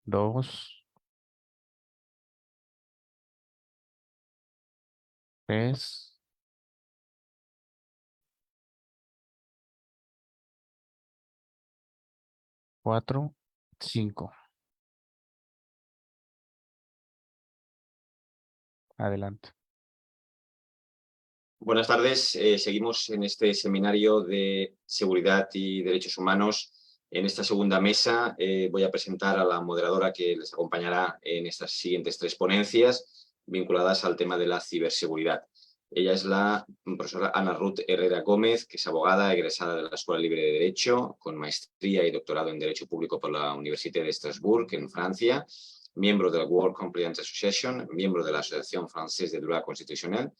2, 3, 4, 5. Adelante. Buenas tardes. Seguimos en este seminario de seguridad y derechos humanos. En esta segunda mesa voy a presentar a la moderadora que les acompañará en estas siguientes tres ponencias vinculadas al tema de la ciberseguridad. Ella es la profesora Ana Ruth Herrera Gómez, que es abogada egresada de la Escuela Libre de Derecho, con maestría y doctorado en Derecho Público por la Universidad de Estrasburgo, en Francia, miembro de la World Compliance Association, miembro de la Asociación Française de Droit Constitutionnel,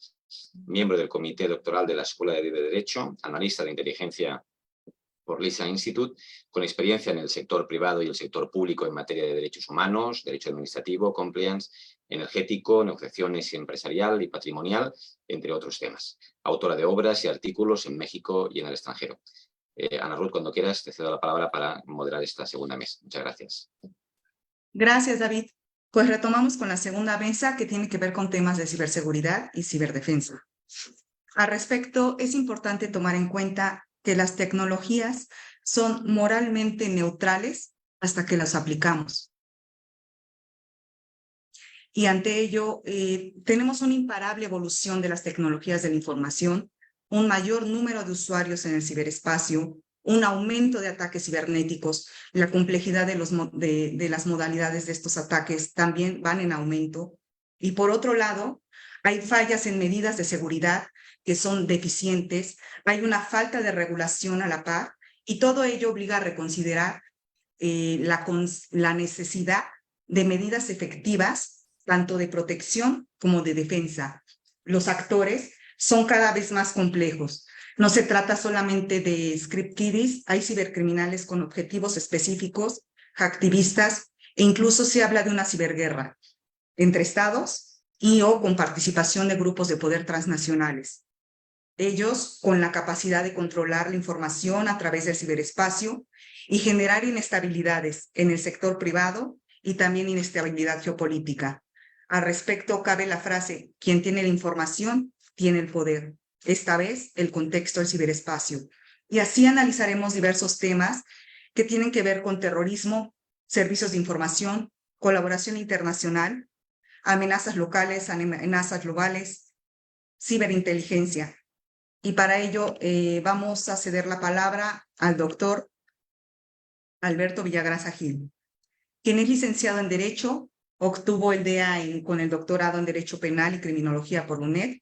miembro del Comité Doctoral de la Escuela de Libre Derecho, analista de inteligencia por Lisa Institute, con experiencia en el sector privado y el sector público en materia de derechos humanos, derecho administrativo, compliance, energético, negociaciones empresarial y patrimonial, entre otros temas. Autora de obras y artículos en México y en el extranjero. Ana Ruth, cuando quieras, te cedo la palabra para moderar esta segunda mesa. Muchas gracias. Gracias, David. Pues retomamos con la segunda mesa que tiene que ver con temas de ciberseguridad y ciberdefensa. Al respecto, es importante tomar en cuenta que las tecnologías son moralmente neutrales hasta que las aplicamos. Y ante ello, tenemos una imparable evolución de las tecnologías de la información, un mayor número de usuarios en el ciberespacio, un aumento de ataques cibernéticos, la complejidad de las modalidades de estos ataques también van en aumento. Y por otro lado, hay fallas en medidas de seguridad que son deficientes, hay una falta de regulación a la par, y todo ello obliga a reconsiderar la necesidad de medidas efectivas, tanto de protección como de defensa. Los actores son cada vez más complejos. No se trata solamente de script kiddies, hay cibercriminales con objetivos específicos, hacktivistas, e incluso se habla de una ciberguerra entre estados y o con participación de grupos de poder transnacionales. Ellos con la capacidad de controlar la información a través del ciberespacio y generar inestabilidades en el sector privado y también inestabilidad geopolítica. Al respecto, cabe la frase, quien tiene la información, tiene el poder. Esta vez, el contexto del ciberespacio. Y así analizaremos diversos temas que tienen que ver con terrorismo, servicios de información, colaboración internacional, amenazas locales, amenazas globales, ciberinteligencia. Y para ello vamos a ceder la palabra al doctor Alberto Villagrasa Gil, quien es licenciado en Derecho, obtuvo el DEA con el doctorado en Derecho Penal y Criminología por UNED,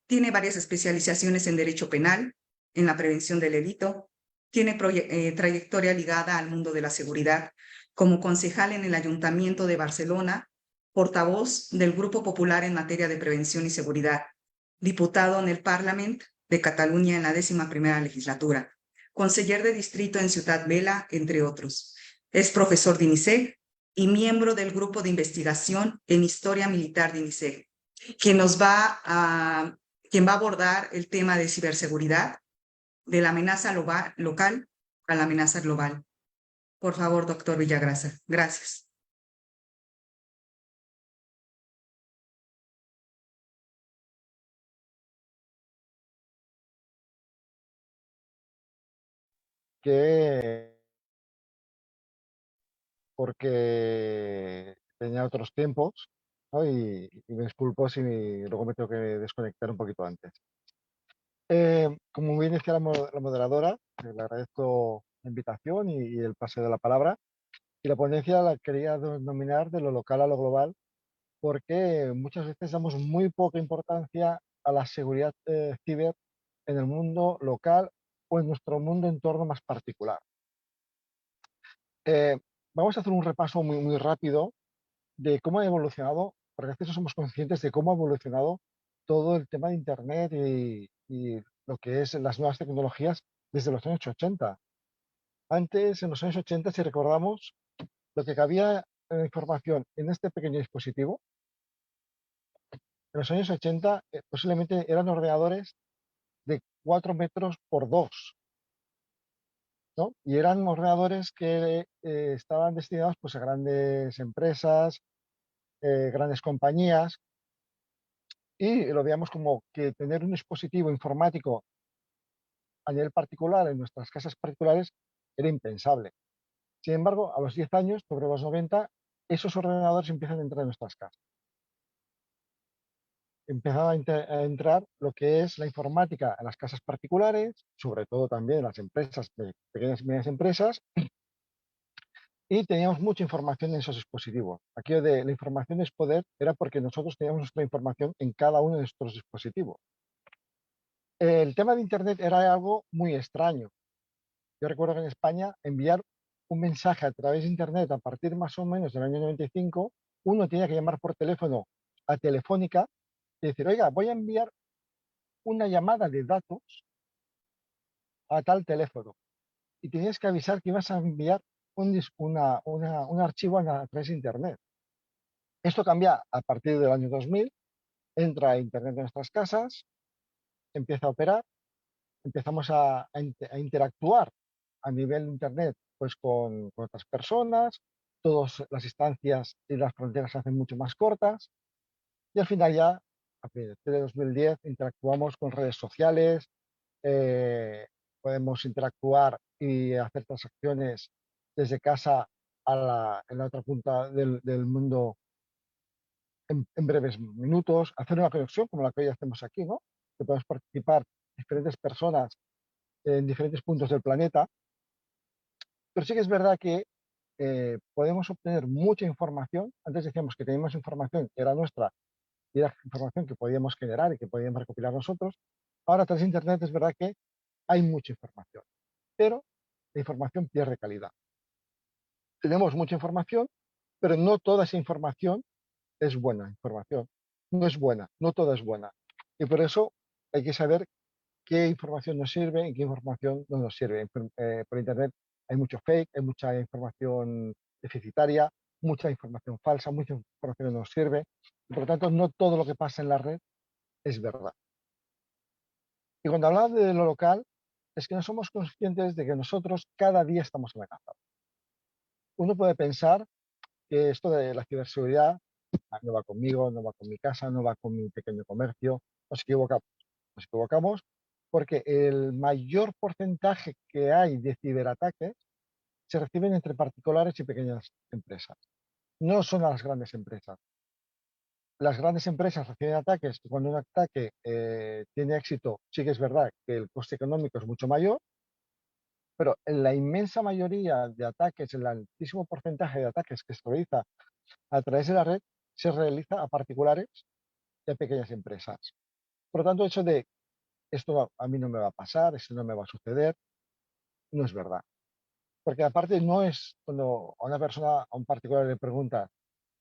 tiene varias especializaciones en Derecho Penal, en la prevención del delito, tiene trayectoria ligada al mundo de la seguridad, como concejal en el Ayuntamiento de Barcelona, portavoz del Grupo Popular en materia de prevención y seguridad, diputado en el Parlament de Cataluña en la 11ª legislatura, conseller de distrito en Ciutat Vella, entre otros. Es profesor de INISEG y miembro del grupo de investigación en Historia Militar de INISEG, quien va a abordar el tema de ciberseguridad, de la amenaza local a la amenaza global. Por favor, doctor Villagrasa. Gracias. Porque tenía otros tiempos, ¿no? Y me disculpo si luego me tengo que desconectar un poquito antes. Como bien decía la moderadora, le agradezco la invitación y el pase de la palabra. Y la ponencia la quería denominar de lo local a lo global, porque muchas veces damos muy poca importancia a la seguridad ciber en el mundo local o en nuestro mundo entorno más particular. Vamos a hacer un repaso muy rápido de cómo ha evolucionado, porque a veces no somos conscientes de cómo ha evolucionado todo el tema de Internet y lo que es las nuevas tecnologías desde los años 80. Antes, en los años 80, si recordamos, lo que cabía en información en este pequeño dispositivo, en los años 80 posiblemente eran ordenadores de 4 metros por 2. ¿no? Y eran ordenadores que estaban destinados pues, a grandes empresas, grandes compañías, y lo veíamos como que tener un dispositivo informático a nivel particular en nuestras casas particulares era impensable. Sin embargo, a los 10 años, sobre los 90, esos ordenadores empiezan a entrar en nuestras casas. Empezaba a entrar lo que es la informática en las casas particulares, sobre todo también en las empresas, pequeñas y medianas empresas, y teníamos mucha información en esos dispositivos. Aquello de la información es poder era porque nosotros teníamos nuestra información en cada uno de nuestros dispositivos. El tema de Internet era algo muy extraño. Yo recuerdo que en España enviar un mensaje a través de Internet a partir más o menos del año 95, uno tenía que llamar por teléfono a Telefónica y decir, oiga, voy a enviar una llamada de datos a tal teléfono. Y tenías que avisar que ibas a enviar un archivo a través de Internet. Esto cambia a partir del año 2000, entra Internet en nuestras casas, empieza a operar, empezamos a interactuar a nivel de Internet pues con otras personas, todas las instancias y las fronteras se hacen mucho más cortas y al final ya, a partir de 2010, interactuamos con redes sociales, eh, podemos interactuar y hacer transacciones desde casa en la otra punta del mundo en breves minutos, hacer una conexión como la que hoy hacemos aquí, ¿no? Que podemos participar diferentes personas en diferentes puntos del planeta, pero sí que es verdad que podemos obtener mucha información. Antes decíamos que teníamos información que era nuestra y era información que podíamos generar y que podíamos recopilar nosotros. Ahora, tras Internet, es verdad que hay mucha información, pero la información pierde calidad. Tenemos mucha información, pero no toda esa información es buena información. No es buena, no toda es buena. Y por eso hay que saber qué información nos sirve y qué información no nos sirve. Por Internet hay mucho fake, hay mucha información deficitaria, mucha información falsa, mucha información que no nos sirve. Y por lo tanto, no todo lo que pasa en la red es verdad. Y cuando hablamos de lo local, es que no somos conscientes de que nosotros cada día estamos amenazados. Uno puede pensar que esto de la ciberseguridad no va conmigo, no va con mi casa, no va con mi pequeño comercio. Nos equivocamos. Nos equivocamos porque el mayor porcentaje que hay de ciberataques se reciben entre particulares y pequeñas empresas. No son a las grandes empresas. Las grandes empresas reciben ataques y cuando un ataque tiene éxito, sí que es verdad que el coste económico es mucho mayor, pero en la inmensa mayoría de ataques, el altísimo porcentaje de ataques que se realiza a través de la red, se realiza a particulares y a pequeñas empresas. Por lo tanto, eso de esto a mí no me va a pasar, esto no me va a suceder, no es verdad. Porque aparte no es cuando a una persona, a un particular le pregunta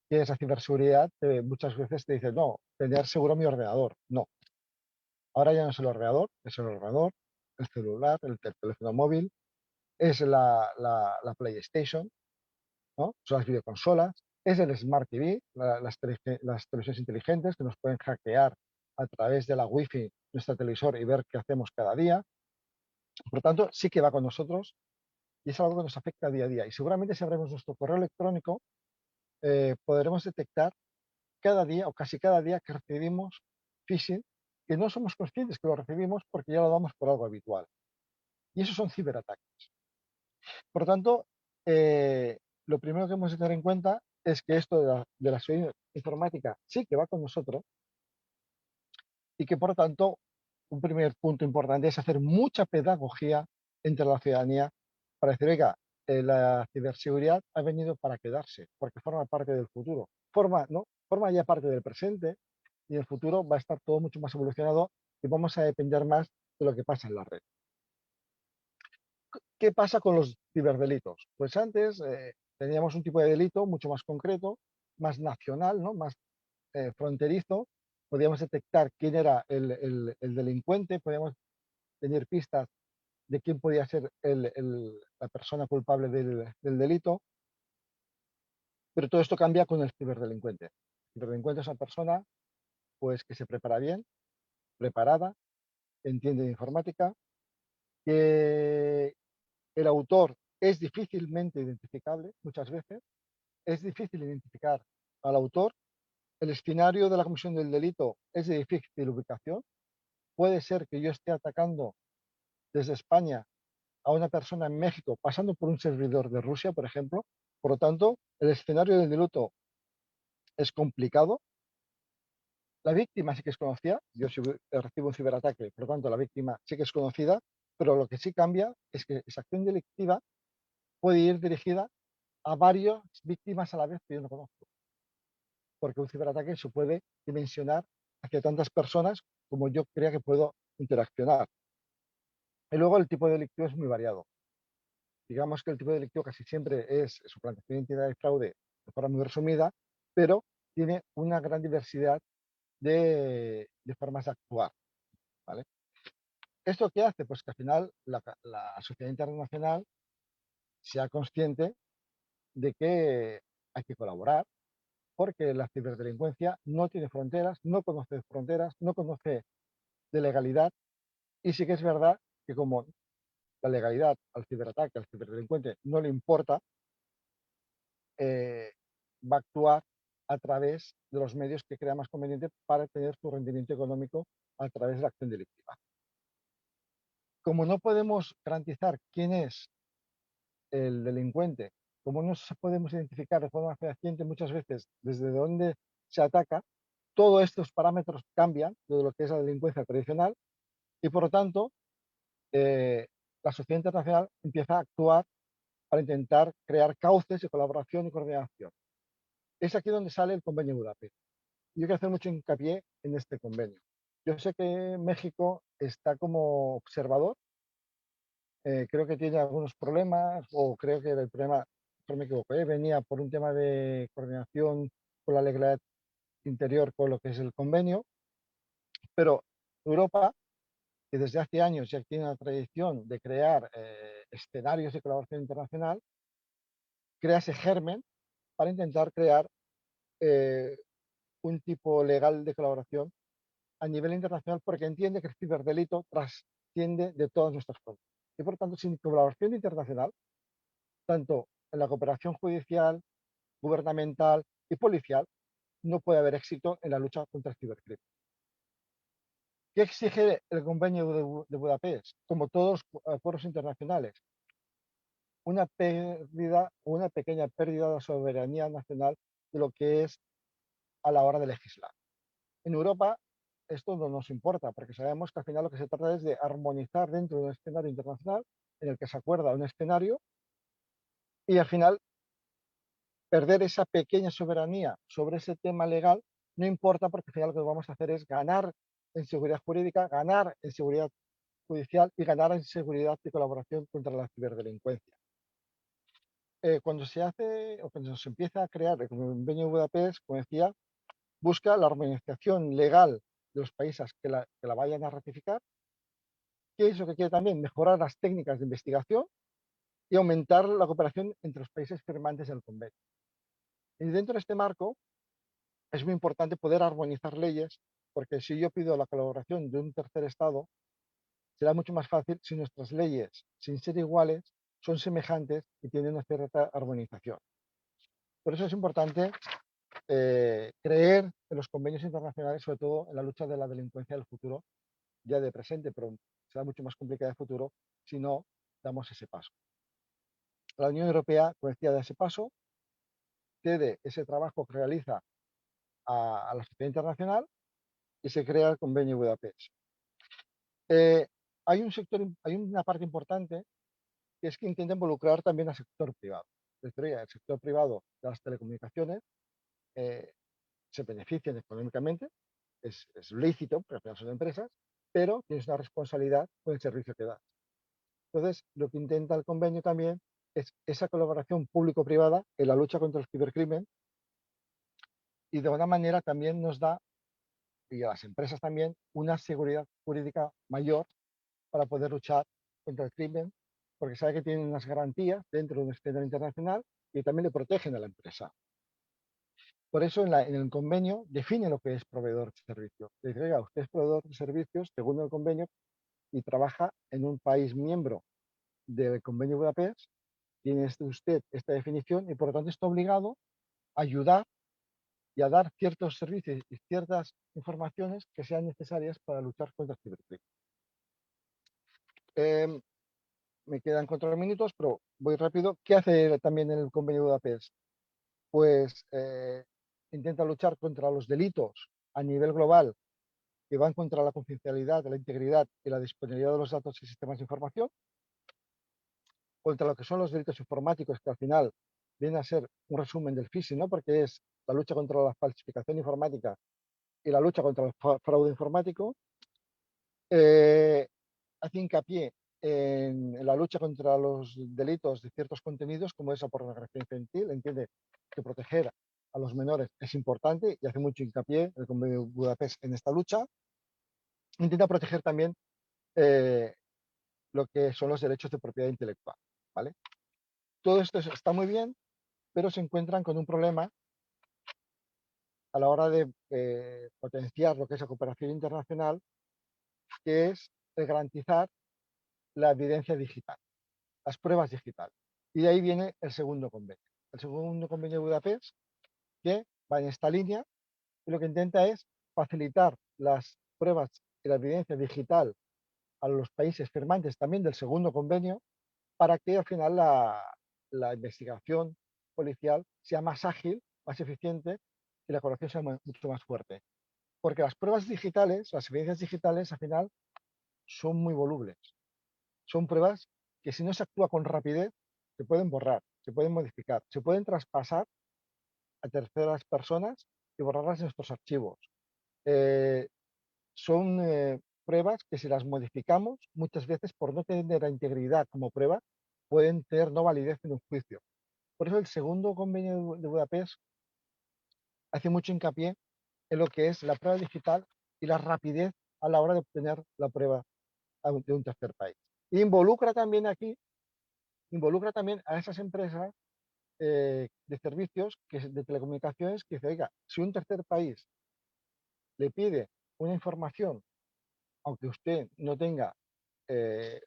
qué es la ciberseguridad, muchas veces te dice, no, tener seguro mi ordenador. No. Ahora ya no es el ordenador, el celular, el teléfono móvil, es la PlayStation, ¿no? Son las videoconsolas, es el Smart TV, las televisiones inteligentes que nos pueden hackear a través de la Wi-Fi nuestro televisor y ver qué hacemos cada día. Por lo tanto, sí que va con nosotros y es algo que nos afecta día a día. Y seguramente si abrimos nuestro correo electrónico, podremos detectar cada día o casi cada día que recibimos phishing, que no somos conscientes que lo recibimos porque ya lo damos por algo habitual. Y esos son ciberataques. Por lo tanto, lo primero que hemos de tener en cuenta es que esto de la seguridad informática sí que va con nosotros y que, por lo tanto, un primer punto importante es hacer mucha pedagogía entre la ciudadanía para decir, oiga, la ciberseguridad ha venido para quedarse, porque forma parte del futuro. Forma ya parte del presente y en el futuro va a estar todo mucho más evolucionado y vamos a depender más de lo que pasa en la red. ¿Qué pasa con los ciberdelitos? Pues antes teníamos un tipo de delito mucho más concreto, más nacional, ¿no? Más fronterizo. Podíamos detectar quién era el delincuente, podíamos tener pistas de quién podía ser la persona culpable del delito, pero todo esto cambia con el ciberdelincuente. El ciberdelincuente es una persona pues, que se prepara bien, preparada, entiende de informática, que el autor es difícilmente identificable muchas veces, es difícil identificar al autor, el escenario de la comisión del delito es de difícil ubicación, puede ser que yo esté atacando desde España a una persona en México pasando por un servidor de Rusia, por ejemplo, por lo tanto, el escenario del delito es complicado. La víctima sí que es conocida, yo si recibo un ciberataque, por lo tanto la víctima sí que es conocida, pero lo que sí cambia es que esa acción delictiva puede ir dirigida a varias víctimas a la vez que yo no conozco, porque un ciberataque se puede dimensionar hacia tantas personas como yo crea que puedo interaccionar. Y luego el tipo de delictivo es muy variado. Digamos que el tipo de delictivo casi siempre es suplantación de identidad y fraude de forma muy resumida, pero tiene una gran diversidad de formas de actuar, ¿vale? ¿Esto qué hace? Pues que al final la sociedad internacional sea consciente de que hay que colaborar, porque la ciberdelincuencia no tiene fronteras, no conoce de legalidad, y sí que es verdad que como la legalidad al ciberataque, al ciberdelincuente no le importa, va a actuar a través de los medios que crea más conveniente para tener su rendimiento económico a través de la acción delictiva. Como no podemos garantizar quién es el delincuente, como no podemos identificar de forma fehaciente muchas veces desde dónde se ataca, todos estos parámetros cambian de lo que es la delincuencia tradicional y por lo tanto la sociedad internacional empieza a actuar para intentar crear cauces de colaboración y coordinación. Es aquí donde sale el convenio de Budapest. Yo quiero hacer mucho hincapié en este convenio. Yo sé que México está como observador, creo que tiene algunos problemas, o creo que el problema, no me equivoco, venía por un tema de coordinación con la legalidad interior con lo que es el convenio, pero Europa, que desde hace años ya tiene una tradición de crear escenarios de colaboración internacional, crea ese germen para intentar crear eh, un tipo legal de colaboración a nivel internacional porque entiende que el ciberdelito trasciende de todas nuestras fronteras. Y por tanto, sin colaboración internacional, tanto en la cooperación judicial, gubernamental y policial, no puede haber éxito en la lucha contra el cibercrimen. ¿Qué exige el convenio de Budapest? Como todos los acuerdos internacionales, una pérdida o una pequeña pérdida de la soberanía nacional de lo que es a la hora de legislar. En Europa esto no nos importa porque sabemos que al final lo que se trata es de armonizar dentro de un escenario internacional en el que se acuerda un escenario y al final perder esa pequeña soberanía sobre ese tema legal no importa porque al final lo que vamos a hacer es ganar en seguridad jurídica, ganar en seguridad judicial y ganar en seguridad y colaboración contra la ciberdelincuencia. Cuando se hace o cuando se empieza a crear el convenio de Budapest, como decía, busca la armonización legal de los países que la vayan a ratificar. ¿Qué es lo que quiere también? Mejorar las técnicas de investigación y aumentar la cooperación entre los países firmantes del convenio. Y dentro de este marco es muy importante poder armonizar leyes, porque si yo pido la colaboración de un tercer Estado, será mucho más fácil si nuestras leyes, sin ser iguales, son semejantes y tienen una cierta armonización. Por eso es importante creer en los convenios internacionales, sobre todo en la lucha de la delincuencia del futuro, ya de presente, pero será mucho más complicada de futuro si no damos ese paso. La Unión Europea, como decía, da ese paso, cede ese trabajo que realiza a la sociedad internacional y se crea el convenio de Budapest. Hay una parte importante que es que intenta involucrar también al sector privado. El sector privado de las telecomunicaciones se benefician económicamente, es lícito, porque al final son empresas, pero tienes una responsabilidad con el servicio que das. Entonces, lo que intenta el convenio también es esa colaboración público-privada en la lucha contra el cibercrimen y de alguna manera también nos da, y a las empresas también, una seguridad jurídica mayor para poder luchar contra el crimen, porque sabe que tienen unas garantías dentro de un escenario internacional y también le protegen a la empresa. Por eso en el convenio define lo que es proveedor de servicios. Dice, oiga, usted es proveedor de servicios según el convenio y trabaja en un país miembro del Convenio de Budapest tiene usted esta definición y por lo tanto está obligado a ayudar y a dar ciertos servicios y ciertas informaciones que sean necesarias para luchar contra el cibercrimen. Me quedan 4 minutos, pero voy rápido. ¿Qué hace también el Convenio de Budapest? Pues intenta luchar contra los delitos a nivel global que van contra la confidencialidad, la integridad y la disponibilidad de los datos y sistemas de información, contra lo que son los delitos informáticos, que al final viene a ser un resumen del phishing, ¿no? Porque es la lucha contra la falsificación informática y la lucha contra el fraude informático. Hace hincapié en la lucha contra los delitos de ciertos contenidos, como es la pornografía infantil. Entiende que proteger a los menores es importante y hace mucho hincapié el Convenio de Budapest en esta lucha. Intenta proteger también lo que son los derechos de propiedad intelectual, ¿vale? Todo esto está muy bien, pero se encuentran con un problema a la hora de potenciar lo que es la cooperación internacional, que es el garantizar la evidencia digital, las pruebas digitales. Y de ahí viene el segundo convenio. El segundo convenio de Budapest, que va en esta línea, y lo que intenta es facilitar las pruebas y la evidencia digital a los países firmantes también del segundo convenio, para que al final la investigación policial sea más ágil, más eficiente y la colaboración sea mucho más fuerte. Porque las pruebas digitales, las evidencias digitales, al final son muy volubles. Son pruebas que si no se actúa con rapidez, se pueden borrar, se pueden modificar, se pueden traspasar a terceras personas y borrarlas en nuestros archivos. Son pruebas que si las modificamos, muchas veces por no tener la integridad como prueba, pueden tener no validez en un juicio. Por eso el segundo convenio de Budapest hace mucho hincapié en lo que es la prueba digital y la rapidez a la hora de obtener la prueba de un tercer país. Involucra también a esas empresas de servicios de telecomunicaciones que dice, oiga, si un tercer país le pide una información, aunque usted no tenga, el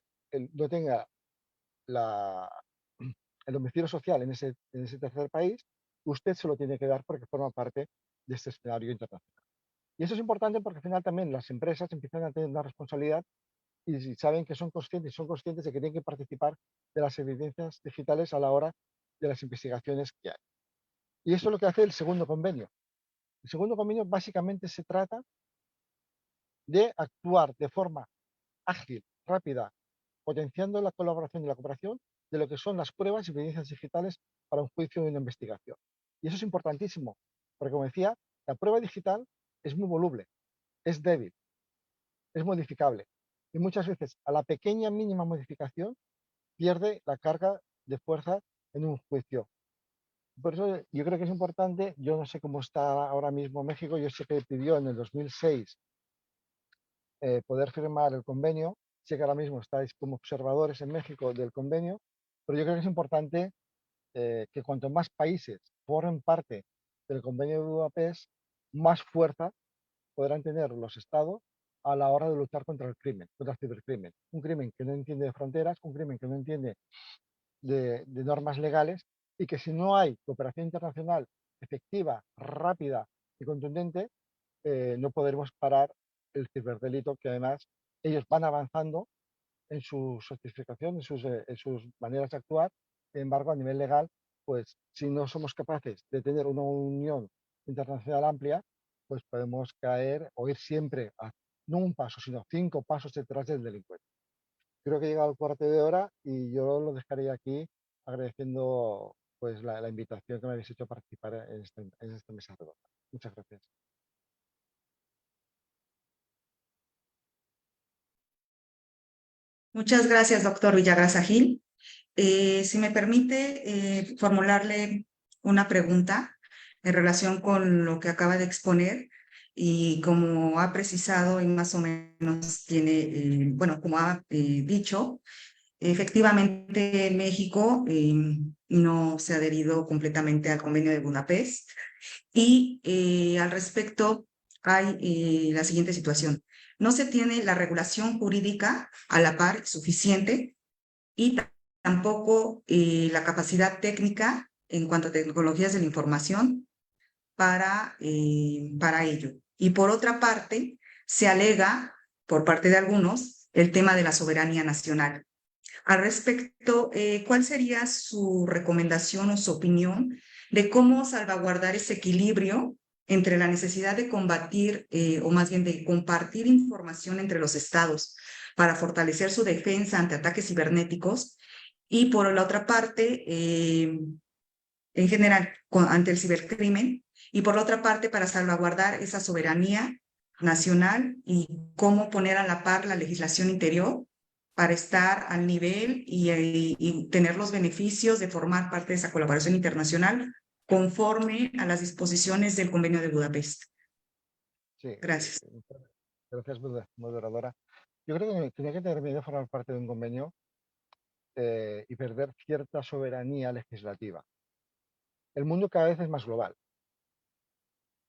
domicilio social en ese tercer país, usted se lo tiene que dar porque forma parte de este escenario internacional. Y eso es importante porque al final también las empresas empiezan a tener una responsabilidad y si saben que son conscientes de que tienen que participar de las evidencias digitales a la hora de las investigaciones que hay. Y eso es lo que hace el segundo convenio. El segundo convenio básicamente se trata de actuar de forma ágil, rápida, potenciando la colaboración y la cooperación de lo que son las pruebas y evidencias digitales para un juicio y una investigación. Y eso es importantísimo, porque como decía, la prueba digital es muy voluble, es débil, es modificable. Y muchas veces a la pequeña mínima modificación pierde la carga de fuerza en un juicio. Por eso yo creo que es importante, yo no sé cómo está ahora mismo México, yo sé que pidió en el 2006 poder firmar el convenio, sé que ahora mismo estáis como observadores en México del convenio, pero yo creo que es importante que cuanto más países formen parte del convenio de Budapest, más fuerza podrán tener los estados a la hora de luchar contra el crimen, contra el cibercrimen. Un crimen que no entiende de fronteras, un crimen que no entiende de normas legales y que si no hay cooperación internacional efectiva, rápida y contundente, no podremos parar el ciberdelito, que además ellos van avanzando en su sofisticación, en sus maneras de actuar. Sin embargo, a nivel legal, pues si no somos capaces de tener una unión internacional amplia, pues podemos caer o ir siempre a no un paso, sino 5 pasos detrás del delincuente. Creo que he llegado al cuarto de hora y yo lo dejaría aquí agradeciendo pues la invitación que me habéis hecho a participar en esta mesa redonda. Muchas gracias. Muchas gracias, doctor Villagrasa Gil. Si me permite formularle una pregunta en relación con lo que acaba de exponer y como ha precisado y más o menos tiene, bueno, como ha dicho, efectivamente México no se ha adherido completamente al Convenio de Budapest y al respecto hay la siguiente situación. No se tiene la regulación jurídica a la par suficiente y tampoco la capacidad técnica en cuanto a tecnologías de la información para ello. Y por otra parte, se alega por parte de algunos el tema de la soberanía nacional. Al respecto, ¿cuál sería su recomendación o su opinión de cómo salvaguardar ese equilibrio entre la necesidad de combatir o más bien de compartir información entre los estados para fortalecer su defensa ante ataques cibernéticos y por la otra parte, en general, ante el cibercrimen y por la otra parte para salvaguardar esa soberanía nacional y cómo poner a la par la legislación interior para estar al nivel y tener los beneficios de formar parte de esa colaboración internacional conforme a las disposiciones del Convenio de Budapest? Sí, Gracias. gracias, moderadora. Yo creo que tenía que tener miedo a formar parte de un convenio y perder cierta soberanía legislativa. El mundo cada vez es más global.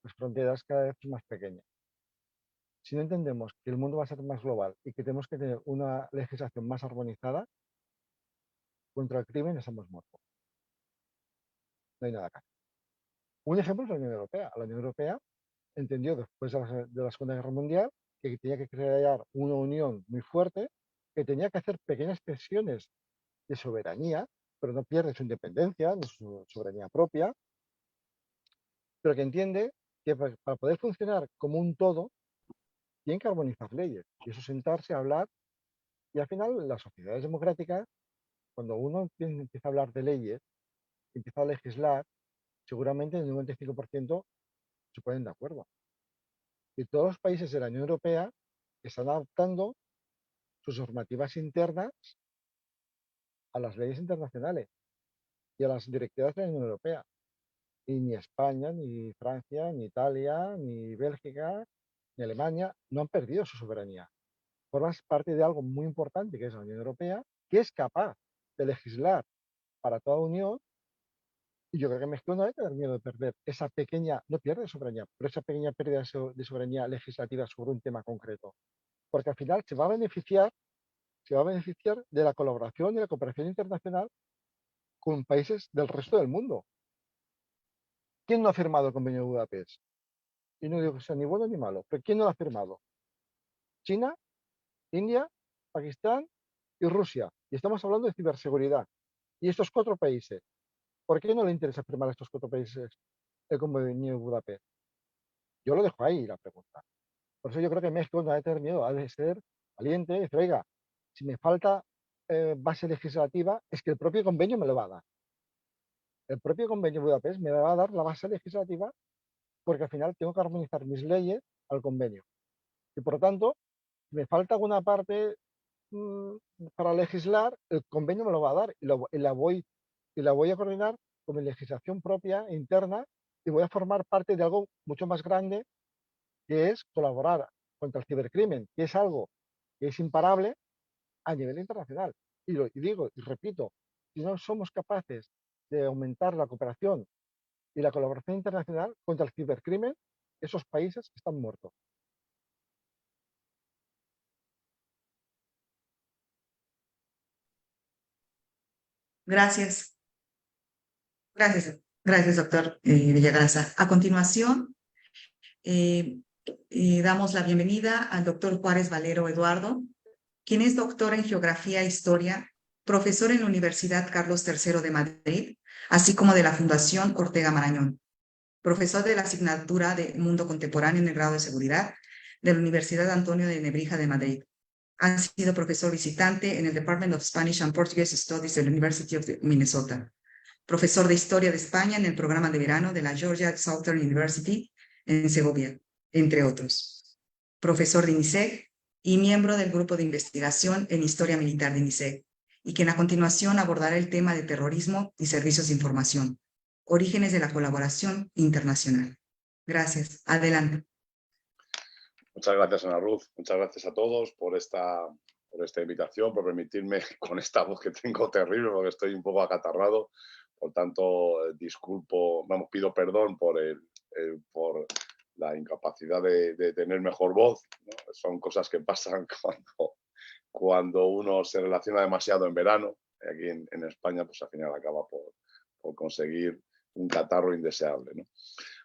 Las fronteras cada vez son más pequeñas. Si no entendemos que el mundo va a ser más global y que tenemos que tener una legislación más armonizada, contra el crimen estamos muertos. No hay nada acá. Un ejemplo es la Unión Europea. La Unión Europea entendió después de la Segunda Guerra Mundial que tenía que crear una unión muy fuerte, que tenía que hacer pequeñas expresiones de soberanía, pero no pierde su independencia, ni su soberanía propia, pero que entiende que para poder funcionar como un todo, tienen que armonizar leyes. Y eso sentarse a hablar. Y al final, las sociedades democráticas, cuando uno empieza a hablar de leyes, empieza a legislar, seguramente el 95% se ponen de acuerdo. Y todos los países de la Unión Europea están adaptando sus normativas internas a las leyes internacionales y a las directivas de la Unión Europea. Y ni España, ni Francia, ni Italia, ni Bélgica, ni Alemania no han perdido su soberanía. Formas parte de algo muy importante que es la Unión Europea, que es capaz de legislar para toda Unión. Y yo creo que México no debe tener miedo de perder esa pequeña, no pierde soberanía, pero esa pequeña pérdida de soberanía legislativa sobre un tema concreto. Porque al final se va a beneficiar de la colaboración y la cooperación internacional con países del resto del mundo. ¿Quién no ha firmado el Convenio de Budapest? Y no digo que sea ni bueno ni malo, pero ¿quién no lo ha firmado? China, India, Pakistán y Rusia. Y estamos hablando de ciberseguridad. Y estos 4 países, ¿por qué no le interesa firmar a estos 4 países el Convenio de Budapest? Yo lo dejo ahí la pregunta. Por eso yo creo que México no ha de tener miedo, ha de ser valiente y decir, oiga, si me falta base legislativa, es que el propio convenio me lo va a dar. El propio Convenio de Budapest me va a dar la base legislativa porque al final tengo que armonizar mis leyes al convenio. Y por lo tanto, si me falta alguna parte para legislar, el convenio me lo va a dar y la voy a coordinar con mi legislación propia interna y voy a formar parte de algo mucho más grande, que es colaborar contra el cibercrimen, que es algo que es imparable a nivel internacional. Y digo y repito, si no somos capaces de aumentar la cooperación y la colaboración internacional contra el cibercrimen, esos países están muertos. Gracias. Gracias, doctor Villagrasa. A continuación, damos la bienvenida al doctor Juárez Valero Eduardo, quien es doctor en Geografía e Historia, profesor en la Universidad Carlos III de Madrid, así como de la Fundación Ortega Marañón, profesor de la asignatura de Mundo Contemporáneo en el grado de Seguridad de la Universidad Antonio de Nebrija de Madrid. Ha sido profesor visitante en el Department of Spanish and Portuguese Studies de la University of Minnesota, profesor de Historia de España en el programa de verano de la Georgia Southern University en Segovia, entre otros. Profesor de INISEC y miembro del grupo de investigación en Historia Militar de INISEC, y quien a continuación abordará el tema de terrorismo y servicios de información, orígenes de la colaboración internacional. Gracias. Adelante. Muchas gracias, Ana Ruth. Muchas gracias a todos por esta invitación, por permitirme con esta voz que tengo terrible, porque estoy un poco acatarrado. Por tanto, pido perdón por la incapacidad de tener mejor voz, ¿no? Son cosas que pasan cuando uno se relaciona demasiado en verano. aquí en España, pues al final acaba por conseguir un catarro indeseable, ¿no?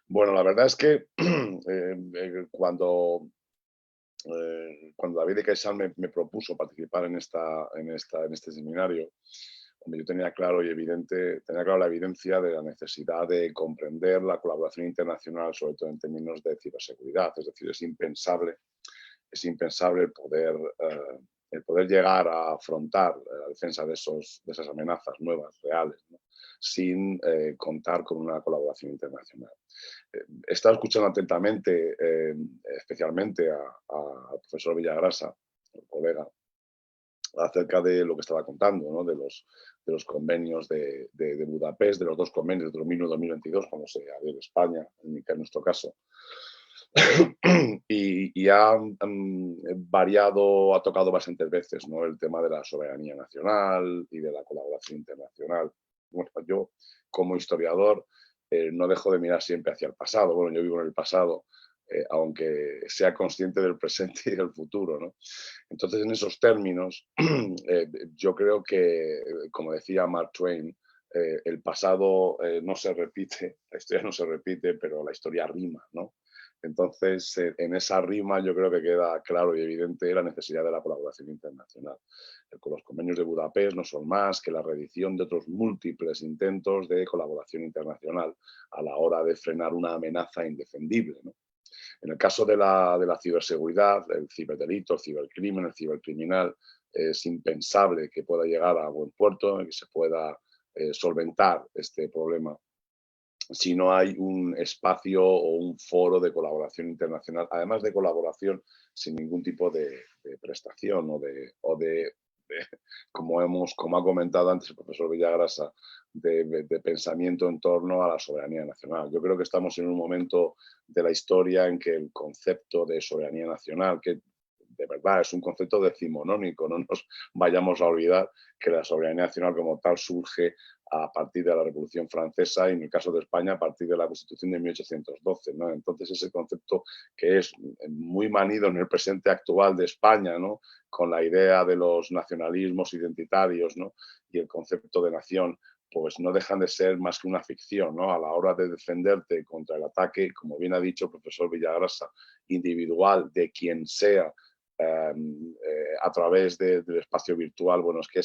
Bueno, la verdad es que cuando David de Caixán me propuso participar en este seminario, yo tenía claro la evidencia de la necesidad de comprender la colaboración internacional, sobre todo en términos de ciberseguridad. Es decir, es impensable el poder llegar a afrontar la defensa de esas amenazas nuevas, reales, ¿no?, sin contar con una colaboración internacional. He estado escuchando atentamente, especialmente al profesor Villagrasa, el colega, acerca de lo que estaba contando, ¿no?, de los convenios de Budapest, de los dos convenios de 2001 y 2022, cuando se abrió España, en nuestro caso. Y ha variado, ha tocado bastantes veces, ¿no?, el tema de la soberanía nacional y de la colaboración internacional. Bueno, yo, como historiador, no dejo de mirar siempre hacia el pasado. Bueno, yo vivo en el pasado, aunque sea consciente del presente y del futuro, ¿no? Entonces, en esos términos, yo creo que, como decía Mark Twain, el pasado no se repite, la historia no se repite, pero la historia rima, ¿no? Entonces, en esa rima yo creo que queda claro y evidente la necesidad de la colaboración internacional. Con los convenios de Budapest no son más que la reedición de otros múltiples intentos de colaboración internacional a la hora de frenar una amenaza indefendible, ¿no? En el caso de la ciberseguridad, el ciberdelito, el cibercrimen, el cibercriminal, es impensable que pueda llegar a buen puerto, que se pueda solventar este problema si no hay un espacio o un foro de colaboración internacional, además de colaboración sin ningún tipo de prestación o de como ha comentado antes el profesor Villagrasa, de pensamiento en torno a la soberanía nacional. Yo creo que estamos en un momento de la historia en que el concepto de soberanía nacional, que de verdad es un concepto decimonónico, no nos vayamos a olvidar que la soberanía nacional como tal surge a partir de la Revolución Francesa y en el caso de España a partir de la Constitución de 1812, ¿no? Entonces ese concepto que es muy manido en el presente actual de España, ¿no?, con la idea de los nacionalismos identitarios, ¿no?, y el concepto de nación, pues no dejan de ser más que una ficción, ¿no?, a la hora de defenderte contra el ataque, como bien ha dicho el profesor Villagrasa, individual de quien sea, a través del espacio virtual. Bueno, es que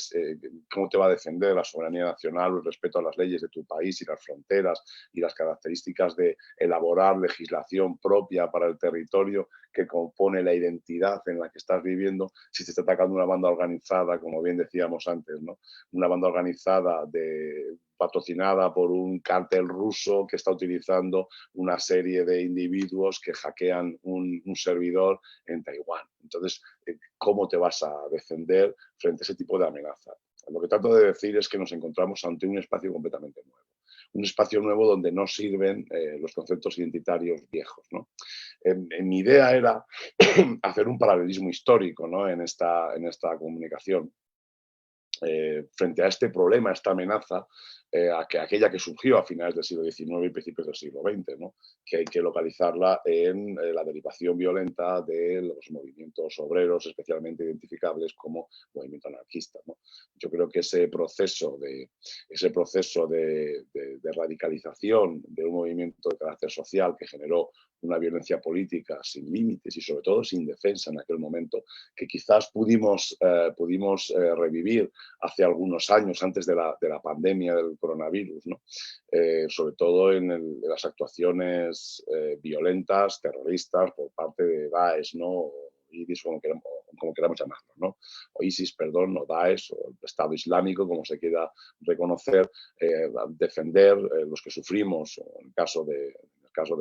¿cómo te va a defender la soberanía nacional, el respeto a las leyes de tu país y las fronteras y las características de elaborar legislación propia para el territorio que compone la identidad en la que estás viviendo si te está atacando una banda organizada, como bien decíamos antes, ¿no?, una banda organizada patrocinada por un cártel ruso que está utilizando una serie de individuos que hackean un servidor en Taiwán? Entonces, ¿cómo te vas a defender frente a ese tipo de amenaza? Lo que trato de decir es que nos encontramos ante un espacio completamente nuevo. Un espacio nuevo donde no sirven los conceptos identitarios viejos, ¿no? Mi idea era hacer un paralelismo histórico, ¿no?, en esta comunicación. Frente a este problema, a esta amenaza, aquella que surgió a finales del siglo XIX y principios del siglo XX, ¿no?, que hay que localizarla en la derivación violenta de los movimientos obreros, especialmente identificables como movimiento anarquista, ¿no? Yo creo que ese proceso de radicalización de un movimiento de carácter social que generó una violencia política sin límites y sobre todo sin defensa en aquel momento, que quizás pudimos revivir hace algunos años, antes de la pandemia del coronavirus, ¿no? Sobre todo en las actuaciones violentas, terroristas, por parte de Daesh, ¿no?, ISIS, como queramos llamarlo, ¿no?, o ISIS, perdón, o Daesh, o el Estado Islámico, como se quiera reconocer, defender los que sufrimos, en el caso de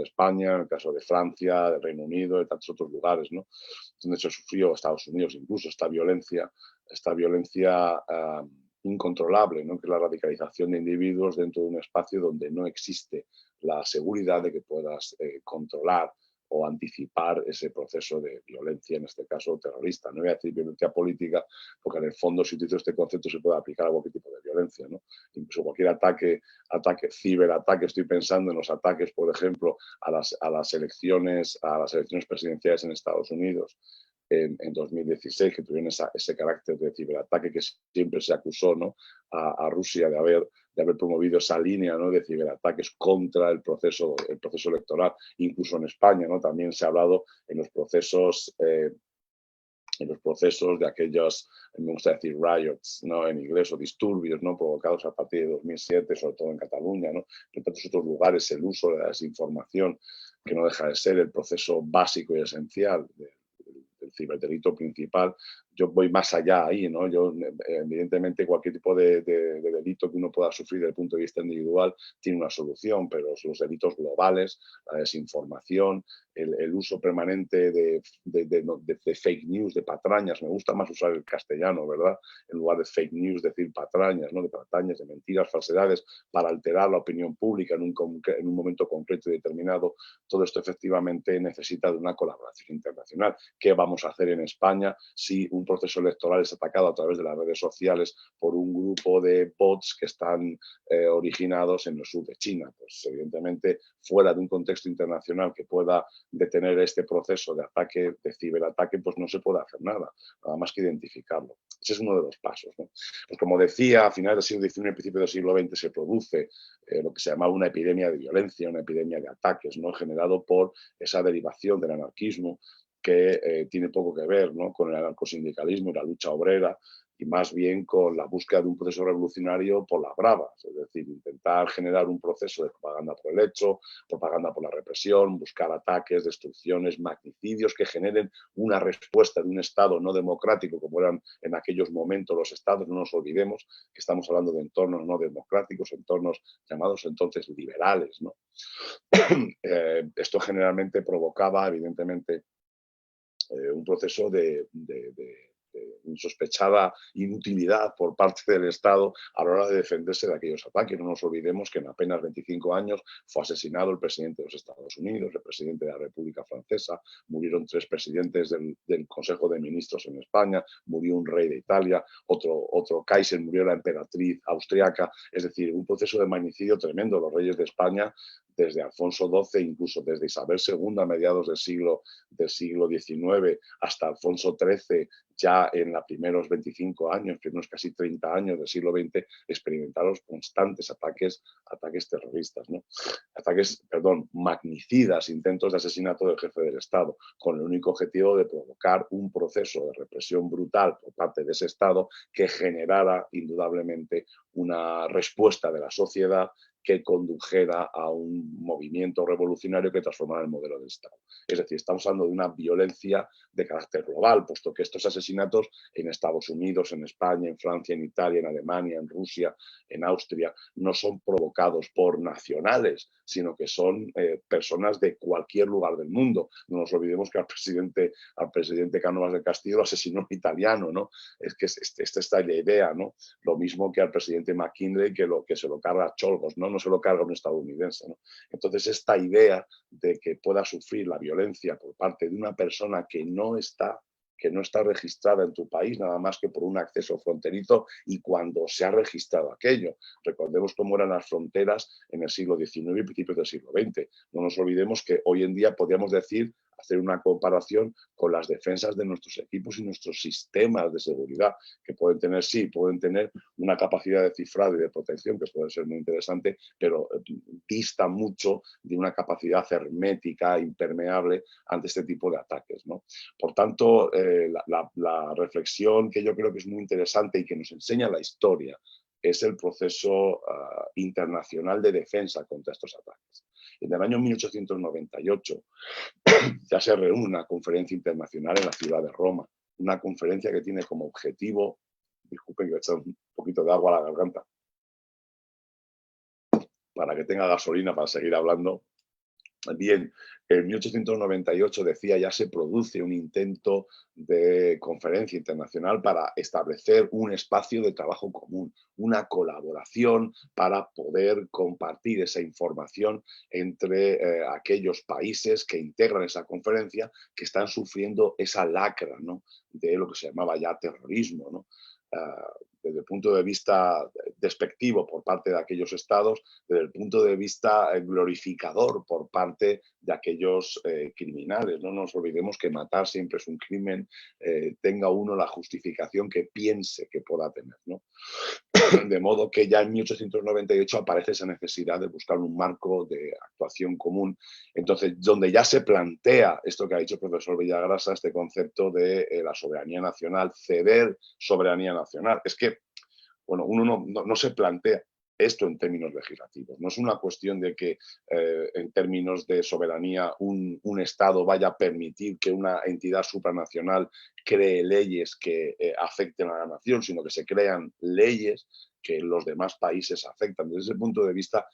España, en el caso de Francia, del Reino Unido, de tantos otros lugares, ¿no?, donde se sufrió, Estados Unidos incluso, esta violencia incontrolable, ¿no?, que es la radicalización de individuos dentro de un espacio donde no existe la seguridad de que puedas controlar o anticipar ese proceso de violencia, en este caso terrorista. No voy a decir violencia política, porque en el fondo, si utilizo este concepto, se puede aplicar a cualquier tipo de violencia, ¿no? Incluso cualquier ataque, ciberataque. Estoy pensando en los ataques, por ejemplo, a las elecciones presidenciales en Estados Unidos, en 2016, que tuvieron ese carácter de ciberataque que siempre se acusó, ¿no?, a Rusia de haber promovido esa línea, ¿no?, de ciberataques contra el proceso electoral. Incluso en España, ¿no?, también se ha hablado en los procesos de aquellos, me gusta decir riots, ¿no?, en inglés, o disturbios, ¿no?, provocados a partir de 2007, sobre todo en Cataluña, ¿no?, en tantos otros lugares, el uso de la desinformación, que no deja de ser el proceso básico y esencial del ciberdelito principal. Yo voy más allá ahí, ¿no? Yo, evidentemente, cualquier tipo de delito que uno pueda sufrir desde el punto de vista individual tiene una solución, pero los delitos globales, la desinformación, el uso permanente de fake news, de patrañas, me gusta más usar el castellano, ¿verdad?, en lugar de fake news, decir patrañas, ¿no?, de patrañas, de mentiras, falsedades, para alterar la opinión pública en un momento concreto y determinado. Todo esto efectivamente necesita de una colaboración internacional. ¿Qué vamos a hacer en España si un proceso electoral es atacado a través de las redes sociales por un grupo de bots que están originados en el sur de China? Pues evidentemente, fuera de un contexto internacional que pueda detener este proceso de ataque, de ciberataque, pues no se puede hacer nada más que identificarlo. Ese es uno de los pasos, ¿no? Pues como decía, a finales del siglo XIX y principios del siglo XX se produce lo que se llamaba una epidemia de violencia, una epidemia de ataques, ¿no?, generado por esa derivación del anarquismo que tiene poco que ver, ¿no?, con el anarcosindicalismo y la lucha obrera, y más bien con la búsqueda de un proceso revolucionario por las bravas, es decir, intentar generar un proceso de propaganda por el hecho, propaganda por la represión, buscar ataques, destrucciones, magnicidios que generen una respuesta de un Estado no democrático, como eran en aquellos momentos los Estados. No nos olvidemos que estamos hablando de entornos no democráticos, entornos llamados entonces liberales, ¿no? Esto generalmente provocaba, evidentemente, un proceso de insospechada inutilidad por parte del Estado a la hora de defenderse de aquellos ataques. No nos olvidemos que en apenas 25 años fue asesinado el presidente de los Estados Unidos, el presidente de la República Francesa, murieron 3 presidentes del Consejo de Ministros en España, murió un rey de Italia, otro Kaiser, murió la emperatriz austriaca. Es decir, un proceso de magnicidio tremendo. Los reyes de España, desde Alfonso XII, incluso desde Isabel II a mediados del siglo XIX hasta Alfonso XIII, ya en los primeros 25 años, primeros casi 30 años del siglo XX, experimentaron constantes ataques terroristas, ¿no? Magnicidas, intentos de asesinato del jefe del Estado, con el único objetivo de provocar un proceso de represión brutal por parte de ese Estado que generara indudablemente una respuesta de la sociedad que condujera a un movimiento revolucionario que transformara el modelo del Estado. Es decir, estamos hablando de una violencia de carácter global, puesto que estos asesinatos en Estados Unidos, en España, en Francia, en Italia, en Alemania, en Rusia, en Austria, no son provocados por nacionales, sino que son personas de cualquier lugar del mundo. No nos olvidemos que al presidente Cánovas del Castillo lo asesinó un italiano, ¿no? Es que esta es la idea, ¿no? Lo mismo que al presidente McKinley, que se lo carga a Cholgos, ¿no? No se lo carga un estadounidense, ¿no? Entonces, esta idea de que pueda sufrir la violencia por parte de una persona que no está registrada en tu país, nada más que por un acceso fronterizo, y cuando se ha registrado aquello. Recordemos cómo eran las fronteras en el siglo XIX y principios del siglo XX. No nos olvidemos que hoy en día podríamos hacer una comparación con las defensas de nuestros equipos y nuestros sistemas de seguridad, que pueden tener una capacidad de cifrado y de protección que puede ser muy interesante, pero dista mucho de una capacidad hermética, impermeable ante este tipo de ataques, ¿no? Por tanto, la reflexión que yo creo que es muy interesante y que nos enseña la historia es el proceso internacional de defensa contra estos ataques. En el año 1898 ya se reúne una conferencia internacional en la ciudad de Roma, una conferencia que tiene como objetivo, disculpen que voy a echar un poquito de agua a la garganta, para que tenga gasolina para seguir hablando. Bien, en 1898 decía, ya se produce un intento de conferencia internacional para establecer un espacio de trabajo común, una colaboración para poder compartir esa información entre aquellos países que integran esa conferencia, que están sufriendo esa lacra, ¿no?, de lo que se llamaba ya terrorismo, ¿no? desde el punto de vista despectivo por parte de aquellos estados, desde el punto de vista glorificador por parte de aquellos criminales. No nos olvidemos que matar siempre es un crimen, tenga uno la justificación que piense que pueda tener, ¿no? De modo que ya en 1898 aparece esa necesidad de buscar un marco de actuación común. Entonces, donde ya se plantea esto que ha dicho el profesor Villagrasa, este concepto de la soberanía nacional, ceder soberanía nacional. Es que, bueno, uno no se plantea esto en términos legislativos. No es una cuestión de que en términos de soberanía un Estado vaya a permitir que una entidad supranacional cree leyes que afecten a la nación, sino que se crean leyes que los demás países afectan. Desde ese punto de vista,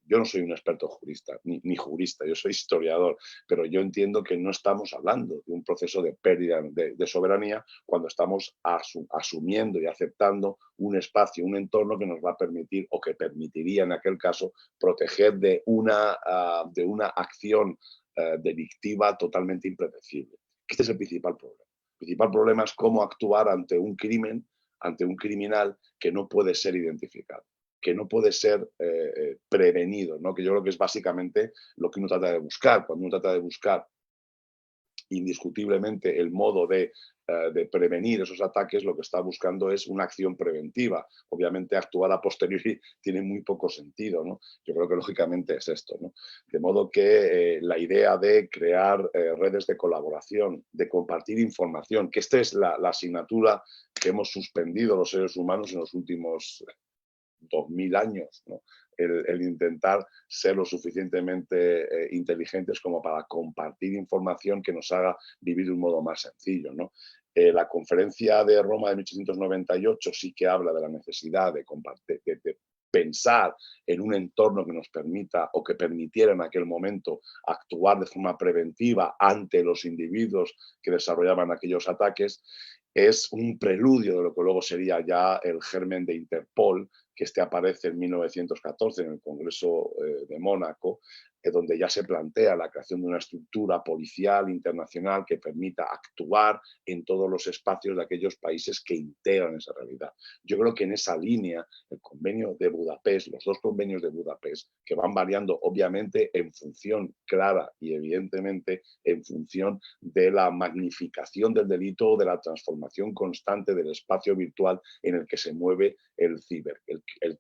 yo no soy un experto jurista, ni jurista, yo soy historiador, pero yo entiendo que no estamos hablando de un proceso de pérdida de soberanía cuando estamos asumiendo y aceptando un espacio, un entorno que nos va a permitir, o que permitiría en aquel caso, proteger de una acción delictiva totalmente impredecible. Este es el principal problema. El principal problema es cómo actuar ante un crimen, ante un criminal que no puede ser identificado, que no puede ser prevenido, ¿no? Que yo creo que es básicamente lo que uno trata de buscar. Cuando uno trata de buscar indiscutiblemente el modo de prevenir esos ataques, lo que está buscando es una acción preventiva. Obviamente actuar a posteriori tiene muy poco sentido, ¿no? Yo creo que lógicamente es esto, ¿no? De modo que la idea de crear redes de colaboración, de compartir información, que esta es la asignatura que hemos suspendido los seres humanos en los últimos 2000 años, ¿no? El intentar ser lo suficientemente inteligentes como para compartir información que nos haga vivir de un modo más sencillo, ¿no? La conferencia de Roma de 1898 sí que habla de la necesidad de compartir, de pensar en un entorno que nos permita, o que permitiera en aquel momento, actuar de forma preventiva ante los individuos que desarrollaban aquellos ataques. Es un preludio de lo que luego sería ya el germen de Interpol, que aparece en 1914 en el Congreso de Mónaco, donde ya se plantea la creación de una estructura policial internacional que permita actuar en todos los espacios de aquellos países que integran esa realidad. Yo creo que en esa línea, el convenio de Budapest, los dos convenios de Budapest, que van variando obviamente en función clara y evidentemente en función de la magnificación del delito o de la transformación constante del espacio virtual en el que se mueve el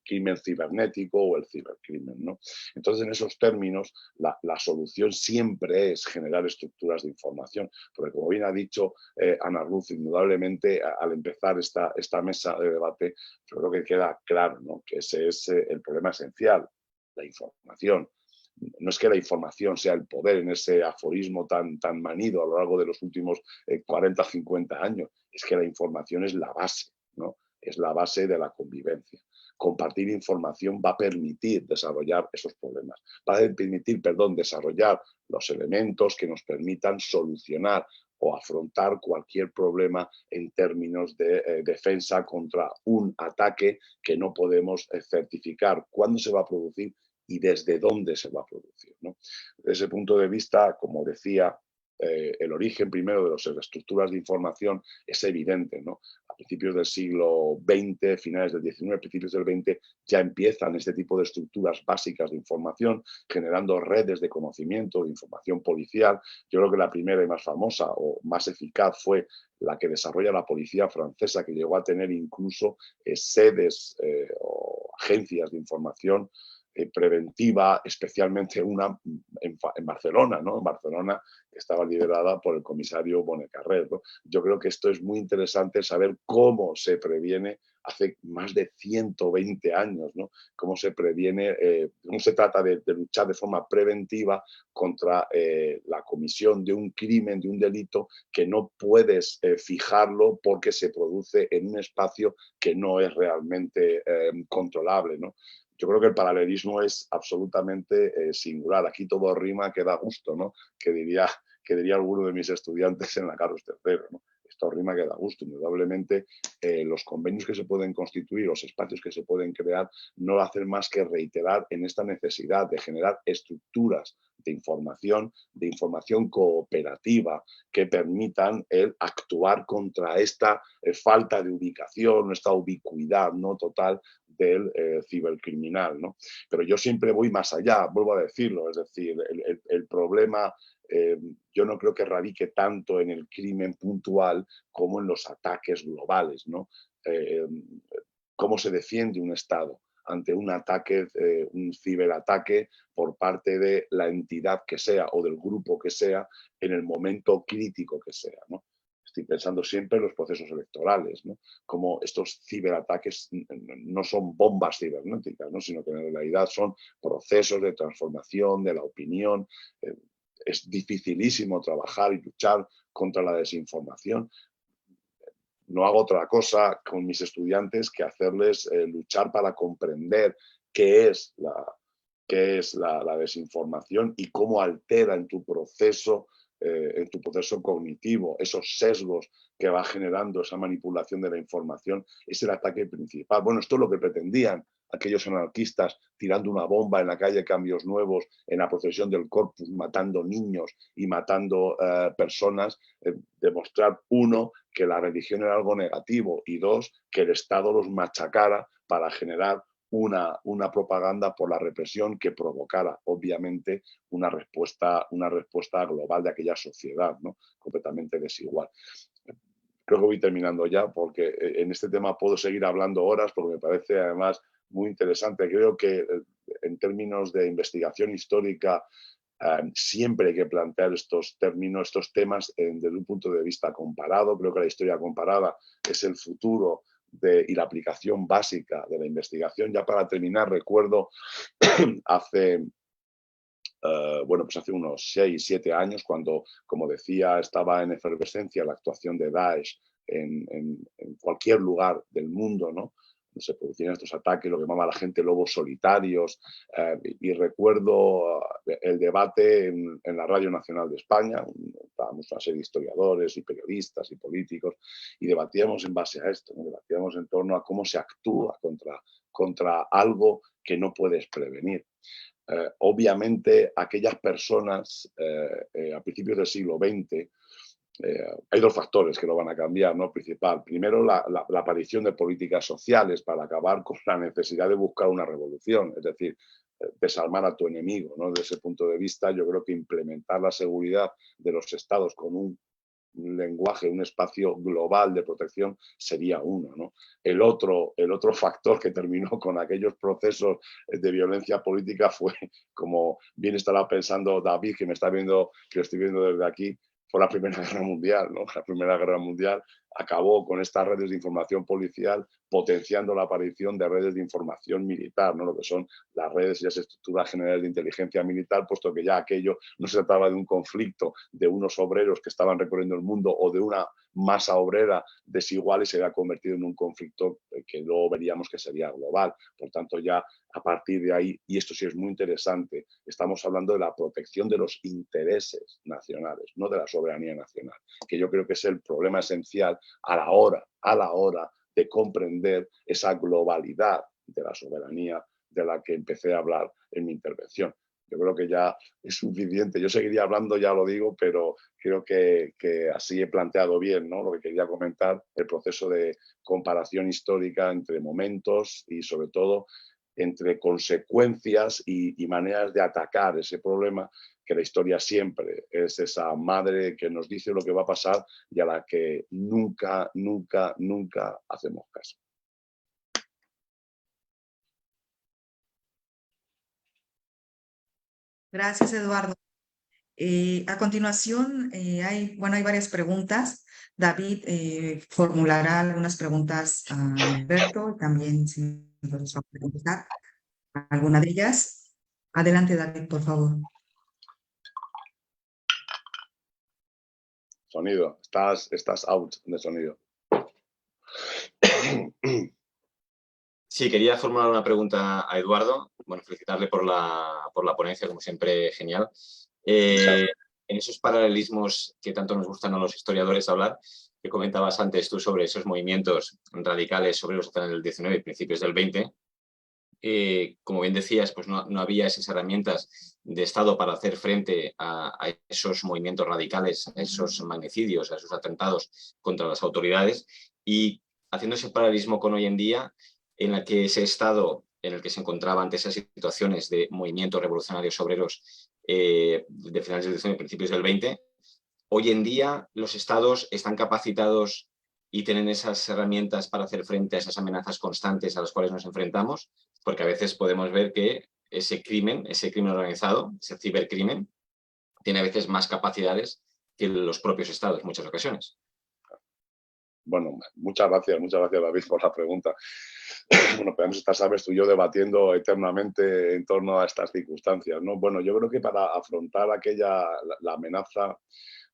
crimen cibernético o el cibercrimen, ¿no? Entonces, en esos términos, la solución siempre es generar estructuras de información, porque como bien ha dicho Ana Ruth, indudablemente al empezar esta mesa de debate, yo creo que queda claro, ¿no? Que ese es el problema esencial, la información. No es que la información sea el poder en ese aforismo tan manido a lo largo de los últimos 40 o 50 años, es que la información es la base, ¿no? Es la base de la convivencia. Compartir información va a permitir desarrollar esos problemas, va a permitir, desarrollar los elementos que nos permitan solucionar o afrontar cualquier problema en términos de defensa contra un ataque que no podemos certificar cuándo se va a producir y desde dónde se va a producir, ¿no? Desde ese punto de vista, como decía, el origen primero de las estructuras de información es evidente, ¿no? A principios del siglo XX, finales del XIX, principios del XX, ya empiezan este tipo de estructuras básicas de información, generando redes de conocimiento, de información policial. Yo creo que la primera y más famosa o más eficaz fue la que desarrolla la policía francesa, que llegó a tener incluso sedes o agencias de información preventiva, especialmente una en Barcelona, ¿no? En Barcelona estaba liderada por el comisario Bonecarrer, ¿no? Yo creo que esto es muy interesante, saber cómo se previene hace más de 120 años, ¿no? Cómo se previene, cómo se trata de luchar de forma preventiva contra la comisión de un crimen, de un delito que no puedes fijarlo porque se produce en un espacio que no es realmente controlable, ¿no? Yo creo que el paralelismo es absolutamente singular. Aquí todo rima que da gusto, ¿no? Que diría alguno de mis estudiantes en la Carlos III, ¿no? esto rima que da gusto. Indudablemente, los convenios que se pueden constituir, los espacios que se pueden crear, no hacen más que reiterar en esta necesidad de generar estructuras de información cooperativa que permitan el actuar contra esta falta de ubicación, esta ubicuidad, ¿no?, total del cibercriminal, ¿no? Pero yo siempre voy más allá, vuelvo a decirlo, es decir, el problema yo no creo que radique tanto en el crimen puntual como en los ataques globales, ¿no? ¿Cómo se defiende un Estado ante un ataque, un ciberataque por parte de la entidad que sea o del grupo que sea en el momento crítico que sea, ¿no? Estoy pensando siempre en los procesos electorales, ¿no? Como estos ciberataques no son bombas cibernéticas, ¿no?, sino que en realidad son procesos de transformación de la opinión. Es dificilísimo trabajar y luchar contra la desinformación. No hago otra cosa con mis estudiantes que hacerles luchar para comprender qué es la desinformación y cómo altera en tu proceso cognitivo, esos sesgos que va generando esa manipulación de la información. Es el ataque principal. Bueno, esto es lo que pretendían aquellos anarquistas tirando una bomba en la calle Cambios Nuevos, en la procesión del Corpus, matando niños y matando personas, demostrar, uno, que la religión era algo negativo y dos, que el Estado los machacara para generar una propaganda por la represión que provocara, obviamente, una respuesta global de aquella sociedad, ¿no?, completamente desigual. Creo que voy terminando ya, porque en este tema puedo seguir hablando horas, porque me parece además muy interesante. Creo que en términos de investigación histórica siempre hay que plantear estos términos, estos temas desde un punto de vista comparado. Creo que la historia comparada es el futuro y la aplicación básica de la investigación. Ya para terminar, recuerdo hace unos 6, 7 años, cuando, como decía, estaba en efervescencia la actuación de Daesh en cualquier lugar del mundo, ¿no? Se producían estos ataques, lo que llamaba la gente lobos solitarios, y recuerdo el debate en la Radio Nacional de España. Estábamos una serie de historiadores y periodistas y políticos y debatíamos en base a esto, ¿no? Debatíamos en torno a cómo se actúa contra algo que no puedes prevenir. Obviamente, aquellas personas a principios del siglo XX, hay dos factores que lo van a cambiar, ¿no? Principal. Primero, la aparición de políticas sociales para acabar con la necesidad de buscar una revolución, es decir, desarmar a tu enemigo, ¿no? Desde ese punto de vista, yo creo que implementar la seguridad de los estados con un lenguaje, un espacio global de protección sería uno, ¿no? El otro factor que terminó con aquellos procesos de violencia política fue, como bien estará pensando David, que me está viendo, que lo estoy viendo desde aquí, fue la Primera Guerra Mundial, ¿no? La Primera Guerra Mundial acabó con estas redes de información policial, potenciando la aparición de redes de información militar, ¿no? Lo que son las redes y las estructuras generales de inteligencia militar, puesto que ya aquello no se trataba de un conflicto de unos obreros que estaban recorriendo el mundo o de una masa obrera desigual, y se había convertido en un conflicto que luego veríamos que sería global. Por tanto, ya a partir de ahí, y esto sí es muy interesante, estamos hablando de la protección de los intereses nacionales, no de la soberanía nacional, que yo creo que es el problema esencial a la hora de comprender esa globalidad de la soberanía de la que empecé a hablar en mi intervención. Yo creo que ya es suficiente. Yo seguiría hablando, ya lo digo, pero creo que así he planteado bien, ¿no?, lo que quería comentar, el proceso de comparación histórica entre momentos y, sobre todo, entre consecuencias y maneras de atacar ese problema, que la historia siempre es esa madre que nos dice lo que va a pasar y a la que nunca, nunca, nunca hacemos caso. Gracias, Eduardo. A continuación, hay varias preguntas. David formulará algunas preguntas a Alberto, también si nos va a preguntar alguna de ellas. Adelante, David, por favor. Sonido, estás out de sonido. Sí, quería formular una pregunta a Eduardo. Bueno, felicitarle por la ponencia, como siempre, genial. En esos paralelismos que tanto nos gustan a los historiadores hablar, que comentabas antes tú sobre esos movimientos radicales sobre los del 19 y principios del 20, como bien decías, pues no había esas herramientas de Estado para hacer frente a esos movimientos radicales, a esos magnicidios, a esos atentados contra las autoridades, y haciendo ese paralelismo con hoy en día, en el que ese Estado en el que se encontraba ante esas situaciones de movimientos revolucionarios obreros de finales del 19 y principios del 20, hoy en día los Estados están capacitados y tienen esas herramientas para hacer frente a esas amenazas constantes a las cuales nos enfrentamos, porque a veces podemos ver que ese crimen organizado, ese cibercrimen, tiene a veces más capacidades que los propios Estados en muchas ocasiones. Bueno, muchas gracias David por la pregunta. Bueno, podemos estar, sabes, tú y yo debatiendo eternamente en torno a estas circunstancias, ¿no? Bueno, yo creo que para afrontar la amenaza,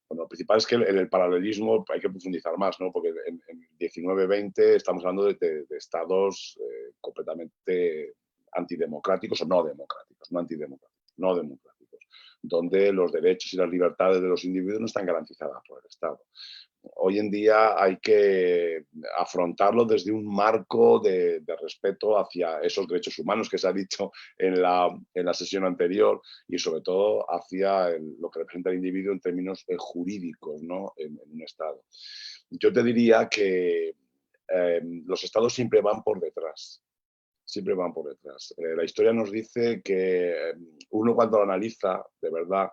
bueno, lo principal es que en el paralelismo hay que profundizar más, ¿no? Porque en 19-20 estamos hablando de estados completamente antidemocráticos o no democráticos, no antidemocráticos, no democráticos, donde los derechos y las libertades de los individuos no están garantizadas por el Estado. Hoy en día hay que afrontarlo desde un marco de respeto hacia esos derechos humanos que se ha dicho en la sesión anterior y sobre todo hacia lo que representa el individuo en términos jurídicos, ¿no? en un Estado. Yo te diría que los Estados siempre van por detrás. Siempre van por detrás. La historia nos dice que uno cuando lo analiza, de verdad,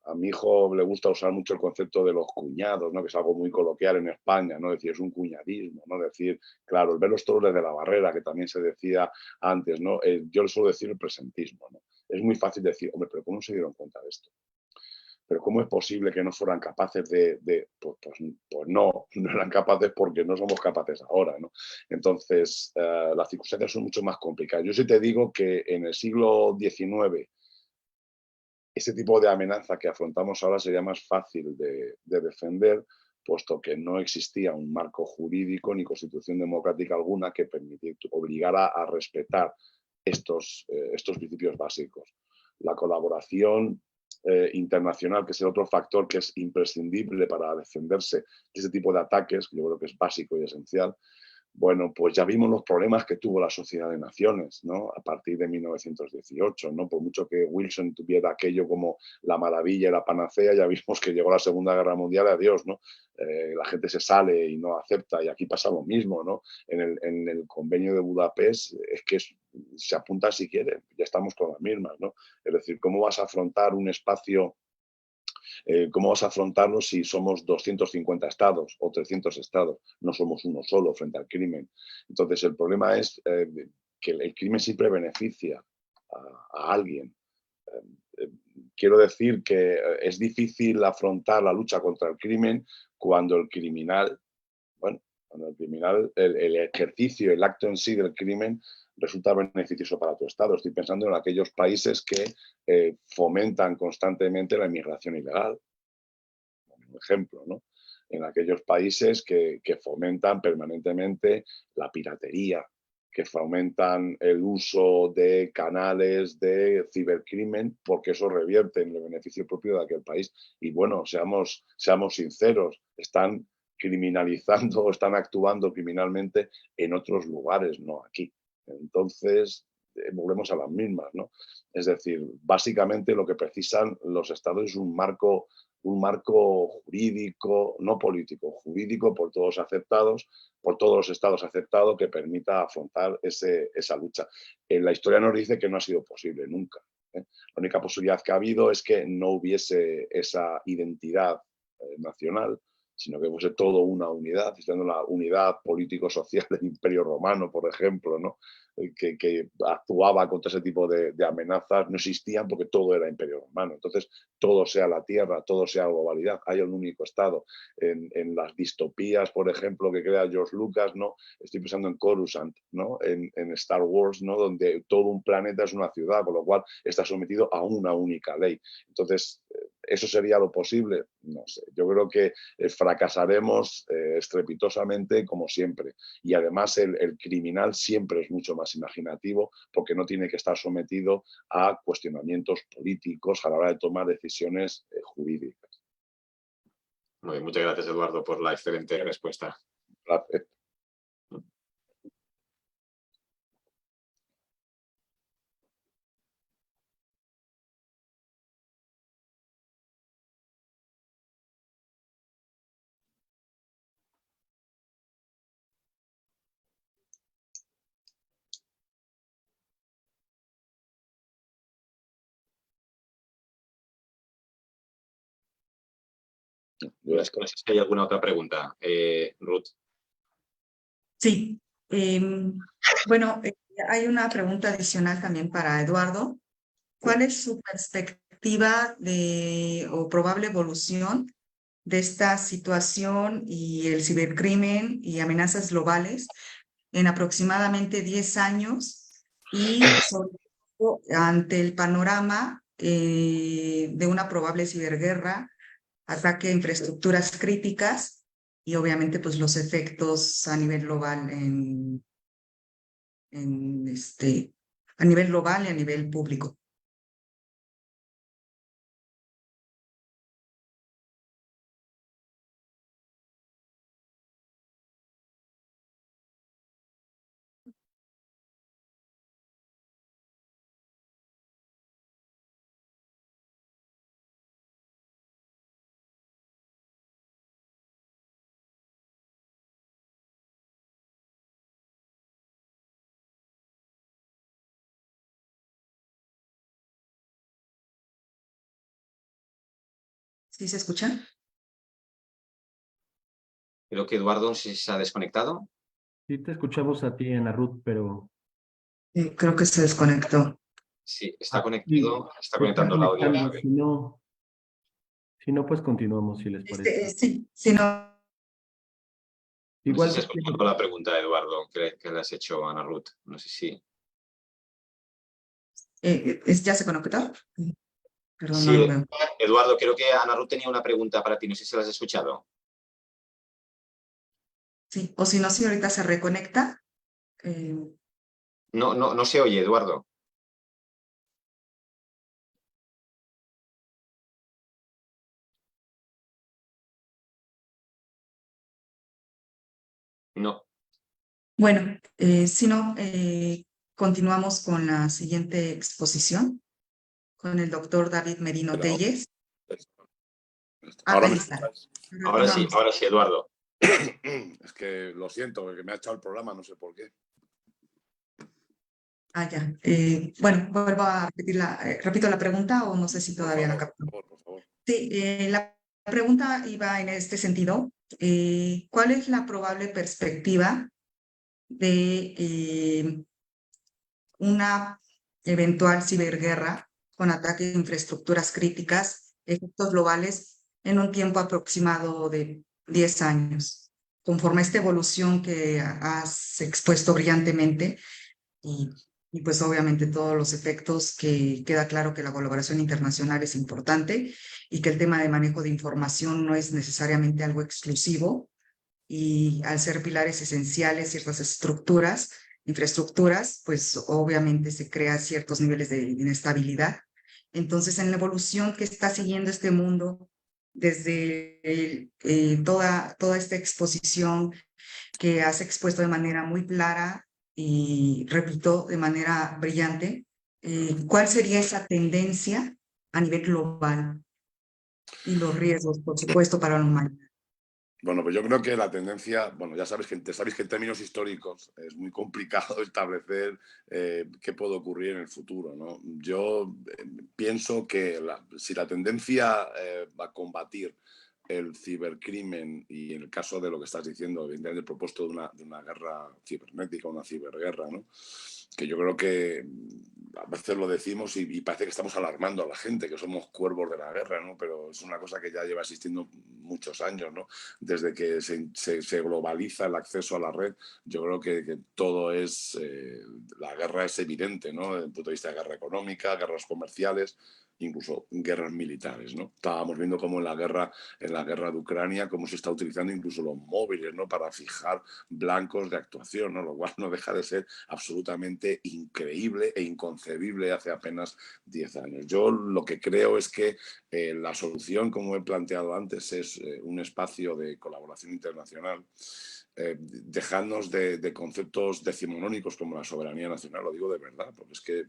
a mi hijo le gusta usar mucho el concepto de los cuñados, ¿no? Que es algo muy coloquial en España, ¿no? Decir, es un cuñadismo, ¿no? Decir, claro, el ver los toros desde la barrera, que también se decía antes, ¿no? Yo le suelo decir el presentismo, ¿no? Es muy fácil decir, hombre, pero ¿cómo se dieron cuenta de esto? Pero ¿cómo es posible que no fueran capaces pues no eran capaces porque no somos capaces ahora, ¿no? Entonces, las circunstancias son mucho más complicadas. Yo sí te digo que en el siglo XIX, ese tipo de amenaza que afrontamos ahora sería más fácil de defender, puesto que no existía un marco jurídico ni constitución democrática alguna que obligara a respetar estos principios básicos. La colaboración internacional, que es el otro factor que es imprescindible para defenderse de ese tipo de ataques, que yo creo que es básico y esencial. Bueno, pues ya vimos los problemas que tuvo la Sociedad de Naciones, ¿no? A partir de 1918, ¿no? Por mucho que Wilson tuviera aquello como la maravilla y la panacea, ya vimos que llegó la Segunda Guerra Mundial y adiós, ¿no? La gente se sale y no acepta, y aquí pasa lo mismo, ¿no? En el convenio de Budapest es que se apunta si quiere, ya estamos con las mismas, ¿no? Es decir, ¿cómo vas a afrontar un espacio? ¿Cómo vas a afrontarlo si somos 250 estados o 300 estados? No somos uno solo frente al crimen. Entonces, el problema es que el crimen siempre beneficia a alguien. Quiero decir que es difícil afrontar la lucha contra el crimen cuando el criminal, el ejercicio, el acto en sí del crimen resulta beneficioso para tu Estado. Estoy pensando en aquellos países que fomentan constantemente la inmigración ilegal, por ejemplo, ¿no? En aquellos países que fomentan permanentemente la piratería, que fomentan el uso de canales de cibercrimen, porque eso revierte en el beneficio propio de aquel país. Y bueno, seamos sinceros, están criminalizando o están actuando criminalmente en otros lugares, no aquí. Entonces, volvemos a las mismas, ¿no? Es decir, básicamente lo que precisan los estados es un marco jurídico, no político, jurídico por todos los estados aceptados que permita afrontar esa lucha. En la historia nos dice que no ha sido posible nunca. La única posibilidad que ha habido es que no hubiese esa identidad nacional, sino que fuese todo una unidad, siendo la unidad político-social del Imperio Romano, por ejemplo, ¿no? que actuaba contra ese tipo de amenazas, no existían porque todo era Imperio Romano. Entonces, todo sea la Tierra, todo sea globalidad, hay un único Estado. En las distopías, por ejemplo, que crea George Lucas, ¿no? Estoy pensando en Coruscant, ¿no? En Star Wars, ¿no? Donde todo un planeta es una ciudad, con lo cual está sometido a una única ley. Entonces, ¿eso sería lo posible? No sé. Yo creo que fracasaremos estrepitosamente como siempre. Y además el criminal siempre es mucho más imaginativo porque no tiene que estar sometido a cuestionamientos políticos a la hora de tomar decisiones jurídicas. Muy bien, muchas gracias, Eduardo, por la excelente respuesta. Gracias. No sé si hay alguna otra pregunta, Ruth. Sí. Bueno, hay una pregunta adicional también para Eduardo. ¿Cuál es su perspectiva o probable evolución de esta situación y el cibercrimen y amenazas globales en aproximadamente 10 años y sobre todo ante el panorama de una probable ciberguerra, ataque a infraestructuras críticas y obviamente pues los efectos a nivel global a nivel global y a nivel público? ¿Sí se escucha? Creo que Eduardo se ha desconectado. Sí, te escuchamos a ti, Ana Ruth, pero Creo que se desconectó. Sí, está sí, conectado, está se está conectando el audio. conectando. Si no, pues continuamos, si les parece. Sí, si no, No sé Igual, si has escuchado la pregunta, Eduardo, que le has hecho a Ana Ruth. No sé si. ¿ya se conectó? Perdón, no Sí, lo veo. Eduardo, creo que Ana Ruth tenía una pregunta para ti. No sé si la has escuchado. Sí, o si no, si ahorita se reconecta. No se oye, Eduardo. No. Bueno, si no, continuamos con la siguiente exposición con el doctor David Merino Telles. Ahora Ahí me está. escucháis. Ahora sí, Eduardo. Es que lo siento, que me ha echado el programa, no sé por qué. Ya. Bueno, vuelvo a repetir repito la pregunta o no sé si todavía la capto. Por favor. Sí, la pregunta iba en este sentido. ¿Cuál es la probable perspectiva de una eventual ciberguerra con ataque a infraestructuras críticas, efectos globales en un tiempo aproximado de 10 años? Conforme a esta evolución que has expuesto brillantemente y, y pues obviamente todos los efectos, que queda claro que la colaboración internacional es importante y que el tema de manejo de información no es necesariamente algo exclusivo, y al ser pilares esenciales ciertas infraestructuras, pues obviamente se crea ciertos niveles de inestabilidad. Entonces, en la evolución que está siguiendo este mundo, desde toda esta exposición que has expuesto de manera muy clara y, repito, de manera brillante, ¿cuál sería esa tendencia a nivel global y los riesgos, por supuesto, para la humanidad? Bueno, pues yo creo que la tendencia, bueno, ya sabéis que en términos históricos es muy complicado establecer qué puede ocurrir en el futuro, ¿no? Yo pienso que si la tendencia va a combatir el cibercrimen y en el caso de lo que estás diciendo, evidentemente el propuesto de una guerra cibernética, una ciberguerra, ¿no? Que yo creo que a veces lo decimos y parece que estamos alarmando a la gente, que somos cuervos de la guerra, ¿no? Pero es una cosa que ya lleva existiendo muchos años, ¿no? Desde que se globaliza el acceso a la red, yo creo que todo es, la guerra es evidente, ¿no? Desde el punto de vista de guerra económica, guerras comerciales, incluso guerras militares, ¿no? Estábamos viendo cómo en la guerra de Ucrania, cómo se está utilizando incluso los móviles, ¿no? Para fijar blancos de actuación, ¿no? Lo cual no deja de ser absolutamente increíble e inconcebible hace apenas 10 años. Yo lo que creo es que La solución, como he planteado antes, es un espacio de colaboración internacional, dejarnos de conceptos decimonónicos como la soberanía nacional, lo digo de verdad, porque es que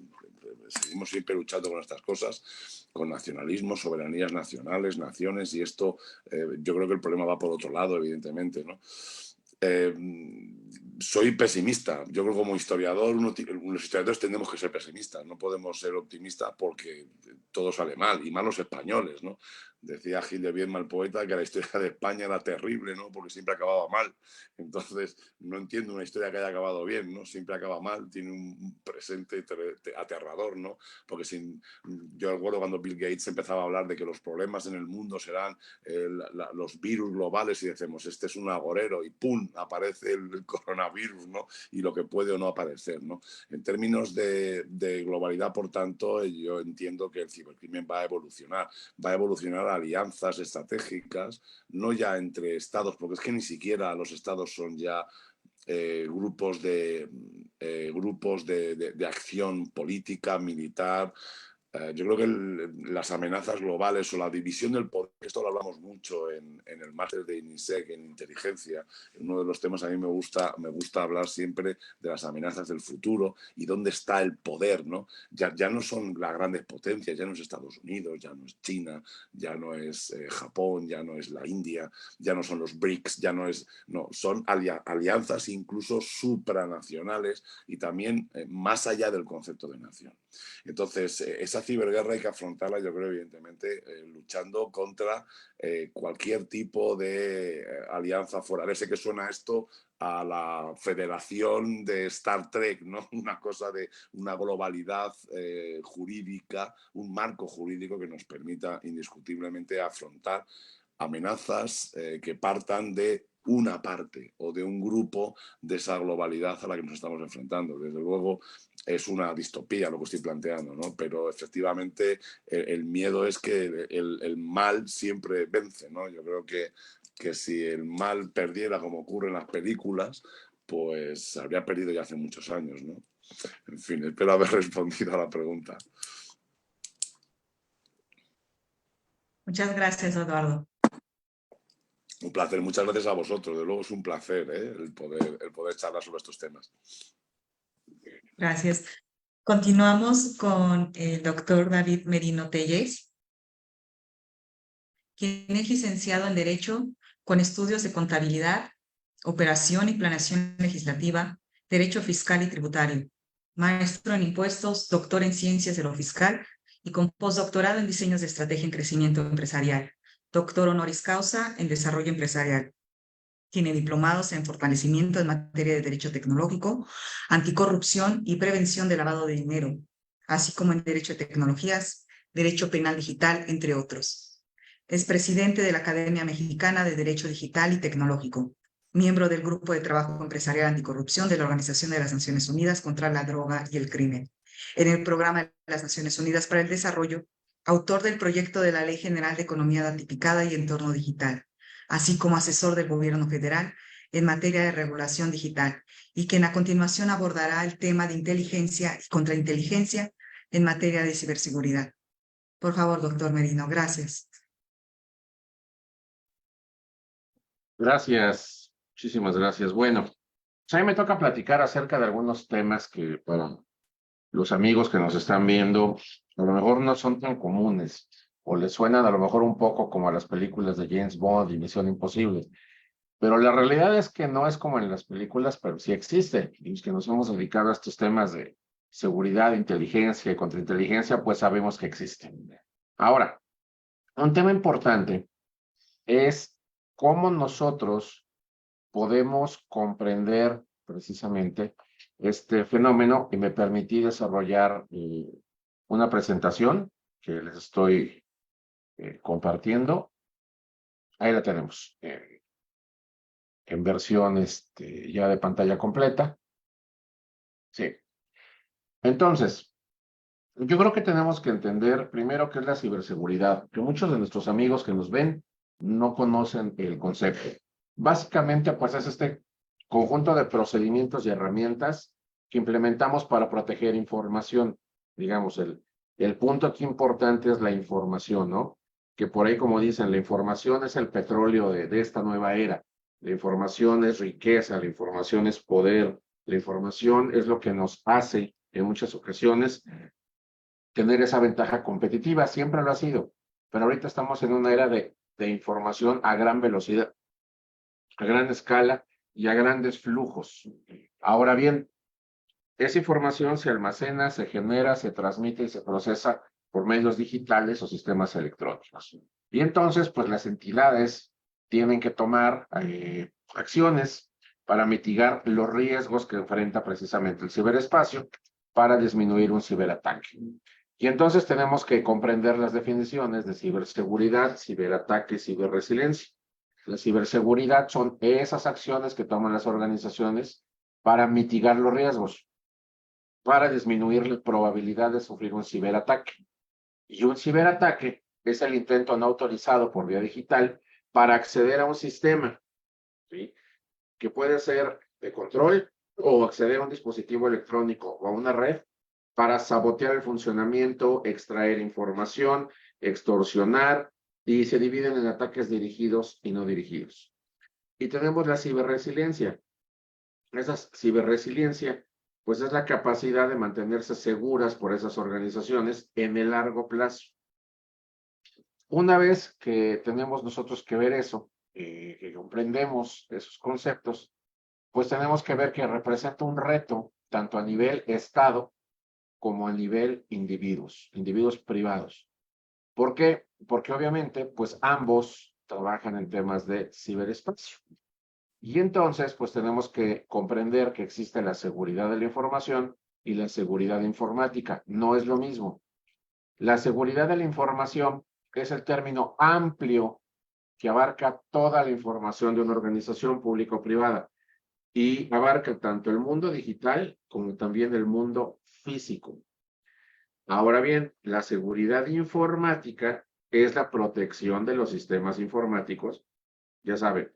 seguimos siempre luchando con estas cosas, con nacionalismo, soberanías nacionales, naciones, y esto yo creo que el problema va por otro lado, evidentemente, ¿no? Soy pesimista. Yo creo que como historiador, los historiadores tenemos que ser pesimistas. No podemos ser optimistas porque todo sale mal, y mal los españoles, ¿no? Decía Gil de Viedma, el poeta, que la historia de España era terrible, ¿no? Porque siempre acababa mal. Entonces, no entiendo una historia que haya acabado bien, ¿no? Siempre acaba mal, tiene un presente aterrador, ¿no? Porque yo recuerdo cuando Bill Gates empezaba a hablar de que los problemas en el mundo serán los virus globales, y decimos, este es un agorero, y ¡pum!, aparece el coronavirus, ¿no? Y lo que puede o no aparecer, ¿no? En términos de globalidad, por tanto, yo entiendo que el cibercrimen va a evolucionar a alianzas estratégicas, no ya entre estados, porque es que ni siquiera los estados son ya grupos de acción política, militar. Yo creo que las amenazas globales o la división del poder, esto lo hablamos mucho en el máster de INISEC, en inteligencia. Uno de los temas a mí me gusta hablar siempre de las amenazas del futuro y dónde está el poder, ¿no? Ya no son las grandes potencias, ya no es Estados Unidos, ya no es China, ya no es Japón, ya no es la India, ya no son los BRICS, son alianzas incluso supranacionales y también más allá del concepto de nación. Entonces, esa ciberguerra hay que afrontarla, yo creo, evidentemente, luchando contra cualquier tipo de alianza fuera. Sé que suena esto a la federación de Star Trek, ¿no? Una cosa de una globalidad jurídica, un marco jurídico que nos permita indiscutiblemente afrontar amenazas que partan de una parte o de un grupo de esa globalidad a la que nos estamos enfrentando. Desde luego es una distopía lo que estoy planteando, ¿no? Pero efectivamente el miedo es que el mal siempre vence, ¿no? Yo creo que si el mal perdiera, como ocurre en las películas, pues habría perdido ya hace muchos años, ¿no? En fin, espero haber respondido a la pregunta. Muchas gracias, Eduardo. Un placer, muchas gracias a vosotros. De luego es un placer el poder charlar sobre estos temas. Gracias. Continuamos con el doctor David Merino Telles, quien es licenciado en Derecho con estudios de Contabilidad, Operación y Planeación Legislativa, Derecho Fiscal y Tributario, maestro en Impuestos, doctor en Ciencias de lo Fiscal y con postdoctorado en Diseños de Estrategia en Crecimiento Empresarial, doctor honoris causa en Desarrollo Empresarial. Tiene diplomados en fortalecimiento en materia de derecho tecnológico, anticorrupción y prevención de lavado de dinero, así como en derecho de tecnologías, derecho penal digital, entre otros. Es presidente de la Academia Mexicana de Derecho Digital y Tecnológico, miembro del Grupo de Trabajo Empresarial Anticorrupción de la Organización de las Naciones Unidas contra la Droga y el Crimen. En el Programa de las Naciones Unidas para el Desarrollo, autor del proyecto de la Ley General de Economía Datificada y Entorno Digital, así como asesor del Gobierno Federal en materia de regulación digital, y quien a continuación abordará el tema de inteligencia y contrainteligencia en materia de ciberseguridad. Por favor, doctor Merino, gracias. Gracias, muchísimas gracias. Bueno, pues a mí me toca platicar acerca de algunos temas que para los amigos que nos están viendo a lo mejor no son tan comunes o les suenan a lo mejor un poco como a las películas de James Bond y Misión Imposible. Pero la realidad es que no es como en las películas, pero sí existe. Y los que nos hemos dedicado a estos temas de seguridad, inteligencia y contrainteligencia, pues sabemos que existen. Ahora, un tema importante es cómo nosotros podemos comprender precisamente este fenómeno, y me permití desarrollar una presentación que les estoy compartiendo. Ahí la tenemos. En versión ya de pantalla completa. Sí. Entonces, yo creo que tenemos que entender primero qué es la ciberseguridad, que muchos de nuestros amigos que nos ven no conocen el concepto. Básicamente, pues es este conjunto de procedimientos y herramientas que implementamos para proteger información. Digamos, el punto aquí importante es la información, ¿no? que por ahí, como dicen, la información es el petróleo de esta nueva era. La información es riqueza, la información es poder, la información es lo que nos hace en muchas ocasiones tener esa ventaja competitiva, siempre lo ha sido, pero ahorita estamos en una era de información a gran velocidad, a gran escala y a grandes flujos. Ahora bien, esa información se almacena, se genera, se transmite y se procesa por medios digitales o sistemas electrónicos. Y entonces, pues las entidades tienen que tomar acciones para mitigar los riesgos que enfrenta precisamente el ciberespacio para disminuir un ciberataque. Y entonces tenemos que comprender las definiciones de ciberseguridad, ciberataque y ciberresiliencia. La ciberseguridad son esas acciones que toman las organizaciones para mitigar los riesgos, para disminuir la probabilidad de sufrir un ciberataque. Y un ciberataque es el intento no autorizado por vía digital para acceder a un sistema, ¿sí?, que puede ser de control o acceder a un dispositivo electrónico o a una red para sabotear el funcionamiento, extraer información, extorsionar, y se dividen en ataques dirigidos y no dirigidos. Y tenemos la ciberresiliencia. Esa ciberresiliencia, pues es la capacidad de mantenerse seguras por esas organizaciones en el largo plazo. Una vez que tenemos nosotros que ver eso, que comprendemos esos conceptos, pues tenemos que ver que representa un reto tanto a nivel Estado como a nivel individuos privados. ¿Por qué? Porque obviamente, pues ambos trabajan en temas de ciberespacio. Y entonces, pues tenemos que comprender que existe la seguridad de la información y la seguridad informática. No es lo mismo. La seguridad de la información es el término amplio que abarca toda la información de una organización pública o privada y abarca tanto el mundo digital como también el mundo físico. Ahora bien, la seguridad informática es la protección de los sistemas informáticos, ya saben,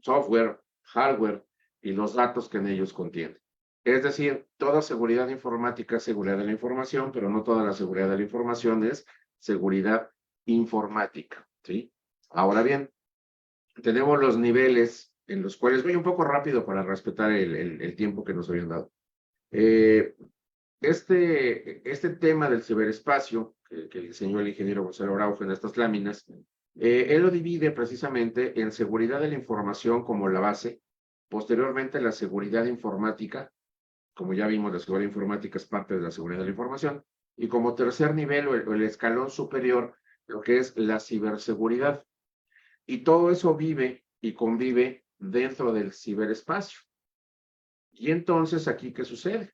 software, hardware y los datos que en ellos contienen. Es decir, toda seguridad informática es seguridad de la información, pero no toda la seguridad de la información es seguridad informática, ¿sí? Ahora bien, tenemos los niveles en los cuales, voy un poco rápido para respetar el tiempo que nos habían dado. Este tema del ciberespacio, que diseñó el ingeniero Gonzalo Araujo en estas láminas, él lo divide precisamente en seguridad de la información como la base, posteriormente la seguridad informática, como ya vimos, la seguridad informática es parte de la seguridad de la información, y como tercer nivel o el escalón superior, lo que es la ciberseguridad. Y todo eso vive y convive dentro del ciberespacio. Y entonces, ¿aquí qué sucede?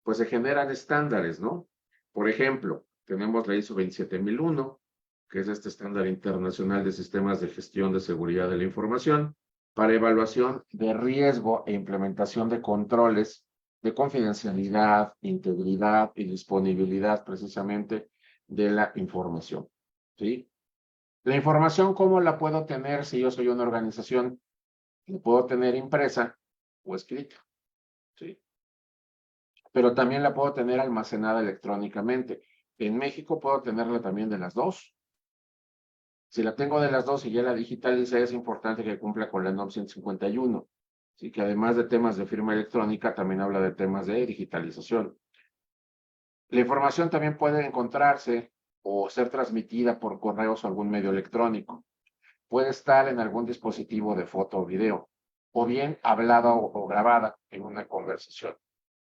Pues se generan estándares, ¿no? Por ejemplo, tenemos la ISO 27001, que es este estándar internacional de sistemas de gestión de seguridad de la información, para evaluación de riesgo e implementación de controles de confidencialidad, integridad y disponibilidad precisamente de la información, ¿sí? La información, ¿cómo la puedo tener si yo soy una organización? La puedo tener impresa o escrita, ¿sí? Pero también la puedo tener almacenada electrónicamente. En México puedo tenerla también de las dos. Si la tengo de las dos y ya la digitalice, es importante que cumpla con la NOM 151. Así que además de temas de firma electrónica, también habla de temas de digitalización. La información también puede encontrarse o ser transmitida por correos o algún medio electrónico. Puede estar en algún dispositivo de foto o video, o bien hablada o grabada en una conversación.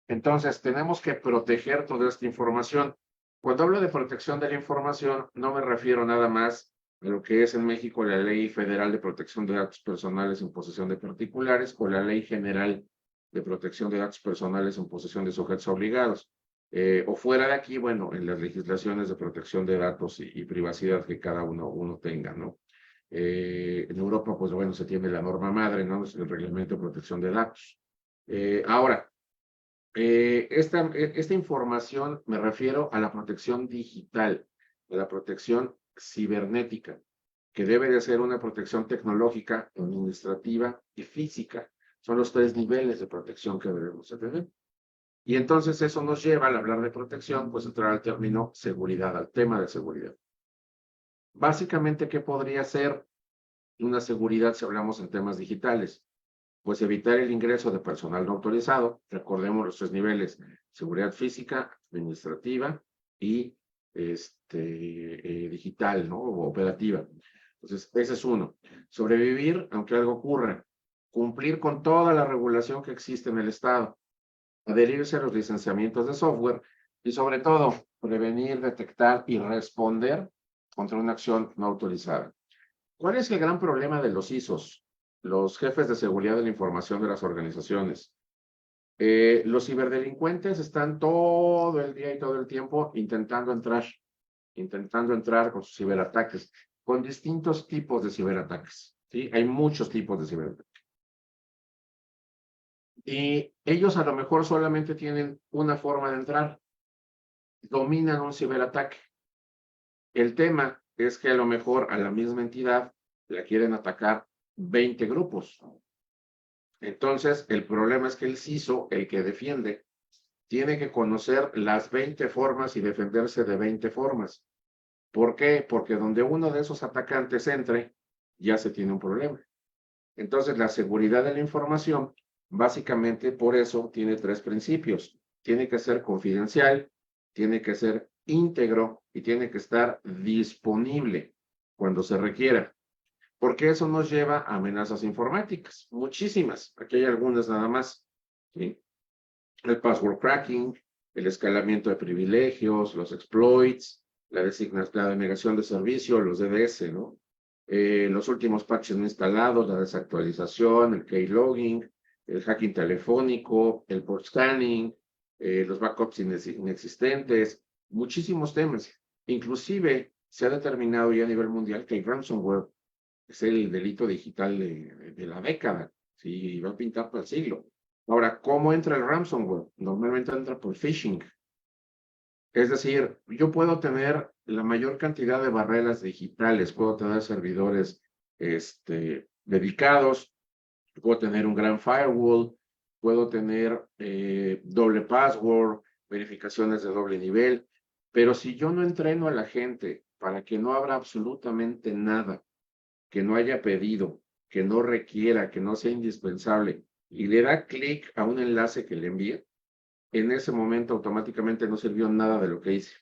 Entonces, tenemos que proteger toda esta información. Cuando hablo de protección de la información, no me refiero nada más a lo que es en México la Ley Federal de Protección de Datos Personales en posesión de particulares o la Ley General de Protección de Datos Personales en posesión de sujetos obligados. O fuera de aquí, bueno, en las legislaciones de protección de datos y privacidad que cada uno tenga, ¿no? En Europa, pues bueno, se tiene la norma madre, ¿no? Es el Reglamento de Protección de Datos. Ahora, esta información me refiero a la protección digital, a la protección cibernética, que debe de ser una protección tecnológica, administrativa y física. Son los tres niveles de protección que debemos de tener. Y entonces eso nos lleva, al hablar de protección, pues entrar al término seguridad, al tema de seguridad. Básicamente, ¿qué podría ser una seguridad si hablamos en temas digitales? Pues evitar el ingreso de personal no autorizado. Recordemos los 3 niveles: seguridad física, administrativa y digital, ¿no? O operativa. Entonces, ese es uno. Sobrevivir aunque algo ocurra. Cumplir con toda la regulación que existe en el Estado. Adherirse a los licenciamientos de software y, sobre todo, prevenir, detectar y responder contra una acción no autorizada. ¿Cuál es el gran problema de los ISOs? Los jefes de seguridad de la información de las organizaciones. Los ciberdelincuentes están todo el día y todo el tiempo intentando entrar con sus ciberataques, con distintos tipos de ciberataques, ¿sí? Hay muchos tipos de ciberataques. Y ellos a lo mejor solamente tienen una forma de entrar. Dominan un ciberataque. El tema es que a lo mejor a la misma entidad la quieren atacar 20 grupos. Entonces, el problema es que el CISO, el que defiende, tiene que conocer las 20 formas y defenderse de 20 formas. ¿Por qué? Porque donde uno de esos atacantes entre, ya se tiene un problema. Entonces, la seguridad de la información, básicamente por eso, tiene 3 principios. Tiene que ser confidencial, tiene que ser íntegro y tiene que estar disponible cuando se requiera. Porque eso nos lleva a amenazas informáticas, muchísimas. Aquí hay algunas nada más, ¿sí? El password cracking, el escalamiento de privilegios, los exploits, la denegación de servicio, los DDoS, ¿no? Los últimos parches no instalados, la desactualización, el keylogging, el hacking telefónico, el port scanning, los backups inexistentes, muchísimos temas. Inclusive se ha determinado ya a nivel mundial que el ransomware es el delito digital de la década, ¿sí? Y va a pintar para el siglo. Ahora, ¿cómo entra el ransomware? Normalmente entra por phishing. Es decir, yo puedo tener la mayor cantidad de barreras digitales, puedo tener servidores dedicados, puedo tener un gran firewall, puedo tener doble password, verificaciones de doble nivel, pero si yo no entreno a la gente para que no abra absolutamente nada que no haya pedido, que no requiera, que no sea indispensable, y le da clic a un enlace que le envíe, en ese momento automáticamente no sirvió nada de lo que hice.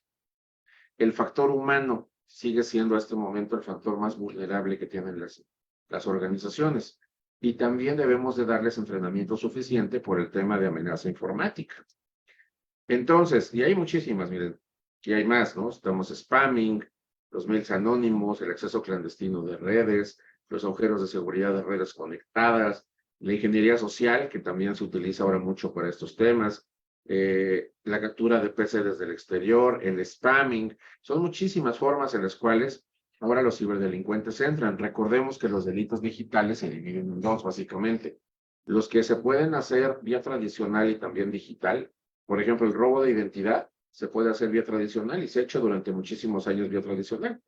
El factor humano sigue siendo a este momento el factor más vulnerable que tienen las organizaciones. Y también debemos de darles entrenamiento suficiente por el tema de amenaza informática. Entonces, y hay muchísimas, miren, y hay más, ¿no? Estamos spamming, los mails anónimos, el acceso clandestino de redes, los agujeros de seguridad de redes conectadas, la ingeniería social, que también se utiliza ahora mucho para estos temas, la captura de PC desde el exterior, el spamming. Son muchísimas formas en las cuales ahora los ciberdelincuentes entran. Recordemos que los delitos digitales se dividen en 2, básicamente. Los que se pueden hacer vía tradicional y también digital. Por ejemplo, el robo de identidad se puede hacer vía tradicional y se ha hecho durante muchísimos años vía tradicional.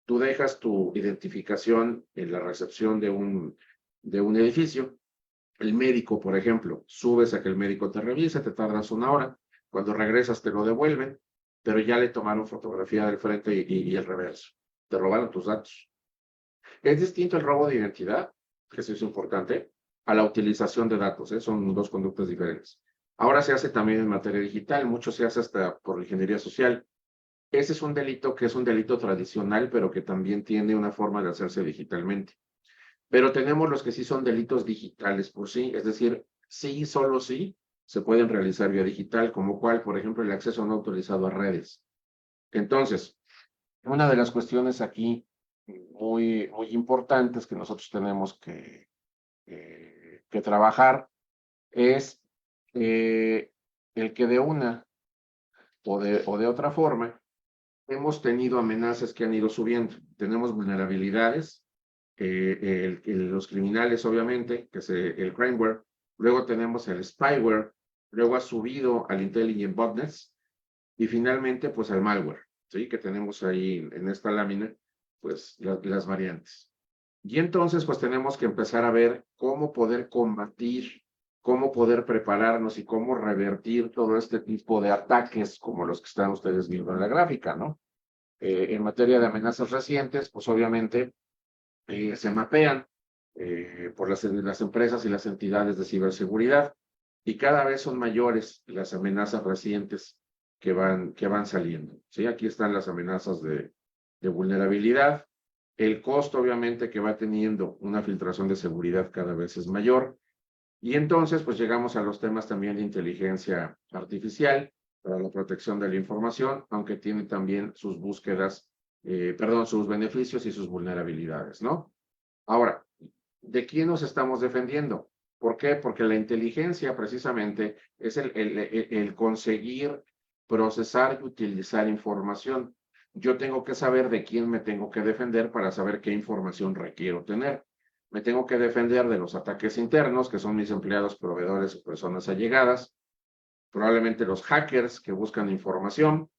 Tú dejas tu identificación en la recepción de un edificio. El médico, por ejemplo, subes a que el médico te revise, te tardas 1 hora. Cuando regresas te lo devuelven, pero ya le tomaron fotografía del frente y el reverso. Te robaron tus datos. Es distinto el robo de identidad, que eso es importante, a la utilización de datos, ¿eh? Son 2 conductas diferentes. Ahora se hace también en materia digital, mucho se hace hasta por ingeniería social. Ese es un delito que es un delito tradicional, pero que también tiene una forma de hacerse digitalmente. Pero tenemos los que sí son delitos digitales por sí, es decir, sí, solo sí, se pueden realizar vía digital, como cual, por ejemplo, el acceso no autorizado a redes. Entonces, una de las cuestiones aquí muy importantes que nosotros tenemos que trabajar es el que de una o de otra forma hemos tenido amenazas que han ido subiendo. Tenemos vulnerabilidades, los criminales, obviamente, que es el crimeware. Luego tenemos el spyware. Luego ha subido al intelligent botnets. Y finalmente, pues al malware, ¿sí? Que tenemos ahí en esta lámina, pues las variantes. Y entonces, pues tenemos que empezar a ver cómo poder combatir, cómo poder prepararnos y cómo revertir todo este tipo de ataques como los que están ustedes viendo en la gráfica, ¿no? en materia de amenazas recientes, pues obviamente se mapean por las empresas y las entidades de ciberseguridad y cada vez son mayores las amenazas recientes que van saliendo. ¿Sí? Aquí están las amenazas de vulnerabilidad. El costo, obviamente, que va teniendo una filtración de seguridad cada vez es mayor. Y entonces, pues llegamos a los temas también de inteligencia artificial para la protección de la información, aunque tiene también sus búsquedas, sus beneficios y sus vulnerabilidades, ¿no? Ahora, ¿de quién nos estamos defendiendo? ¿Por qué? Porque la inteligencia precisamente es el conseguir procesar y utilizar información. Yo tengo que saber de quién me tengo que defender para saber qué información requiero tener. Me tengo que defender de los ataques internos, que son mis empleados, proveedores o personas allegadas. Probablemente los hackers que buscan información,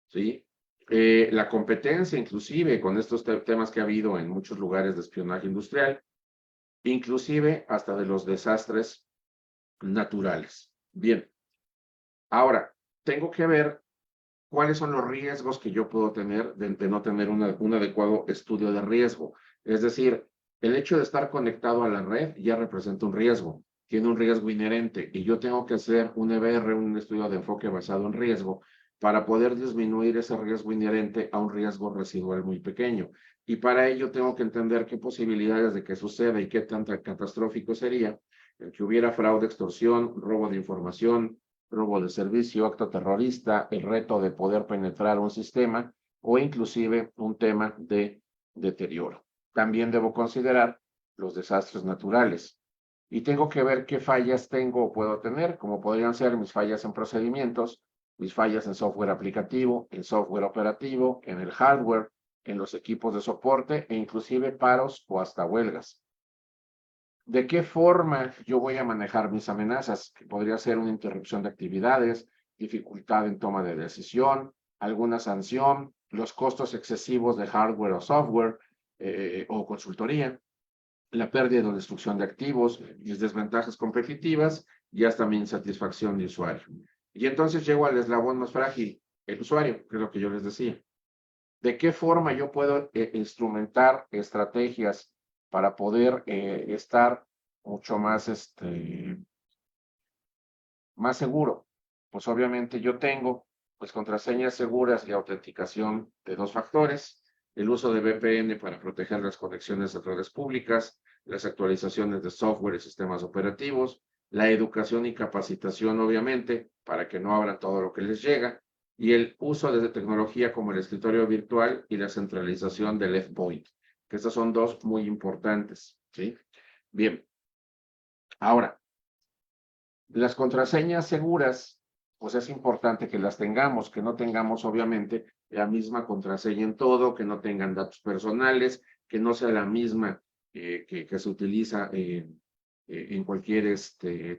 ¿sí? La competencia, inclusive, con estos temas que ha habido en muchos lugares de espionaje industrial, inclusive hasta de los desastres naturales. Bien, ahora, tengo que ver cuáles son los riesgos que yo puedo tener de no tener un adecuado estudio de riesgo. Es decir, el hecho de estar conectado a la red ya representa un riesgo, tiene un riesgo inherente y yo tengo que hacer un EBR, un estudio de enfoque basado en riesgo, para poder disminuir ese riesgo inherente a un riesgo residual muy pequeño. Y para ello tengo que entender qué posibilidades de que suceda y qué tan catastrófico sería el que hubiera fraude, extorsión, robo de información, robo de servicio, acto terrorista, el reto de poder penetrar un sistema o inclusive un tema de deterioro. También debo considerar los desastres naturales y tengo que ver qué fallas tengo o puedo tener, como podrían ser mis fallas en procedimientos, mis fallas en software aplicativo, en software operativo, en el hardware, en los equipos de soporte e inclusive paros o hasta huelgas. ¿De qué forma yo voy a manejar mis amenazas? Que podría ser una interrupción de actividades, dificultad en toma de decisión, alguna sanción, los costos excesivos de hardware o software o consultoría, la pérdida o destrucción de activos, mis desventajas competitivas y hasta mi insatisfacción de usuario. Y entonces llego al eslabón más frágil, el usuario, que es lo que yo les decía. ¿De qué forma yo puedo instrumentar estrategias para poder estar mucho más, más seguro? Pues obviamente yo tengo pues contraseñas seguras y autenticación de 2 factores, el uso de VPN para proteger las conexiones de redes públicas, las actualizaciones de software y sistemas operativos, la educación y capacitación, obviamente, para que no abran todo lo que les llega, y el uso de tecnología como el escritorio virtual y la centralización del endpoint, que estas son 2 muy importantes, ¿sí? Bien. Ahora, las contraseñas seguras, pues es importante que las tengamos, que no tengamos, obviamente, la misma contraseña en todo, que no tengan datos personales, que no sea la misma que se utiliza en cualquier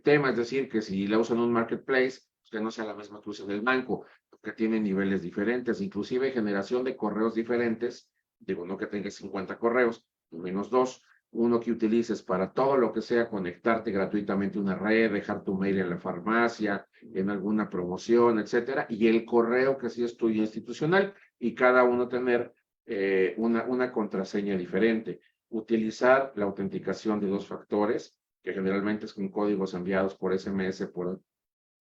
tema, es decir, que si la usan en un marketplace, pues que no sea la misma que usa en el banco, porque tiene niveles diferentes, inclusive generación de correos diferentes, digo, no que tengas 50 correos, menos 2, uno que utilices para todo lo que sea conectarte gratuitamente a una red, dejar tu mail en la farmacia, en alguna promoción, etcétera, y el correo que sí es tuyo institucional, y cada uno tener una contraseña diferente. Utilizar la autenticación de 2 factores, que generalmente es con códigos enviados por SMS, por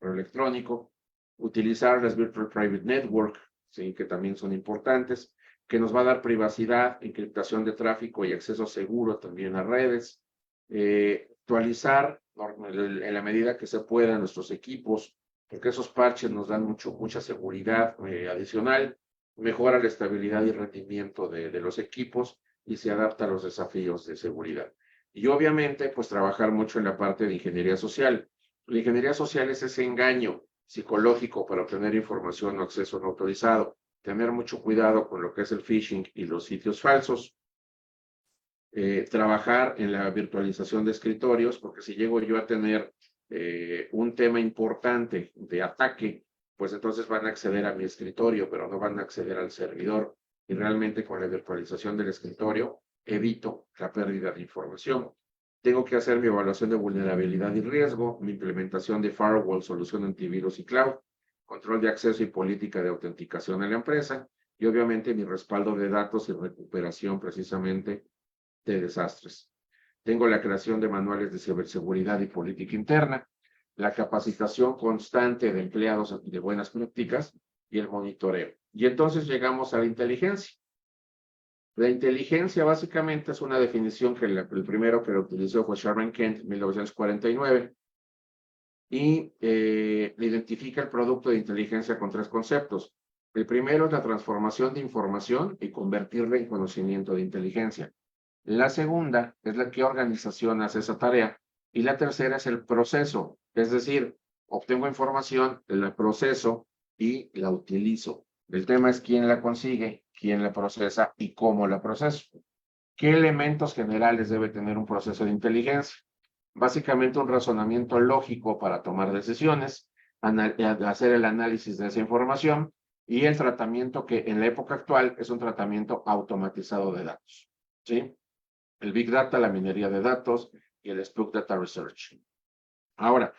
electrónico. Utilizar las Virtual Private Network, ¿sí? Que también son importantes, que nos va a dar privacidad, encriptación de tráfico y acceso seguro también a redes. Actualizar en la medida que se pueda nuestros equipos, porque esos parches nos dan mucha seguridad adicional, mejora la estabilidad y rendimiento de los equipos y se adapta a los desafíos de seguridad. Y obviamente, pues trabajar mucho en la parte de ingeniería social. La ingeniería social es ese engaño psicológico para obtener información o acceso no autorizado. Tener mucho cuidado con lo que es el phishing y los sitios falsos. Trabajar en la virtualización de escritorios, porque si llego yo a tener un tema importante de ataque, pues entonces van a acceder a mi escritorio, pero no van a acceder al servidor. Y realmente con la virtualización del escritorio evito la pérdida de información. Tengo que hacer mi evaluación de vulnerabilidad y riesgo, mi implementación de firewall, solución antivirus y cloud, control de acceso y política de autenticación en la empresa, y obviamente mi respaldo de datos y recuperación precisamente de desastres. Tengo la creación de manuales de ciberseguridad y política interna, la capacitación constante de empleados de buenas prácticas y el monitoreo. Y entonces llegamos a la inteligencia. La inteligencia básicamente es una definición que el primero que lo utilizó fue Sherman Kent en 1949 y identifica el producto de inteligencia con 3 conceptos. El primero es la transformación de información y convertirla en conocimiento de inteligencia. La segunda es la que organización hace esa tarea. Y la tercera es el proceso, es decir, obtengo información, la proceso y la utilizo. El tema es quién la consigue, quién la procesa y cómo la proceso. ¿Qué elementos generales debe tener un proceso de inteligencia? Básicamente un razonamiento lógico para tomar decisiones, hacer el análisis de esa información y el tratamiento que en la época actual es un tratamiento automatizado de datos. ¿Sí? El Big Data, la minería de datos y el Splunk Data Research. Ahora,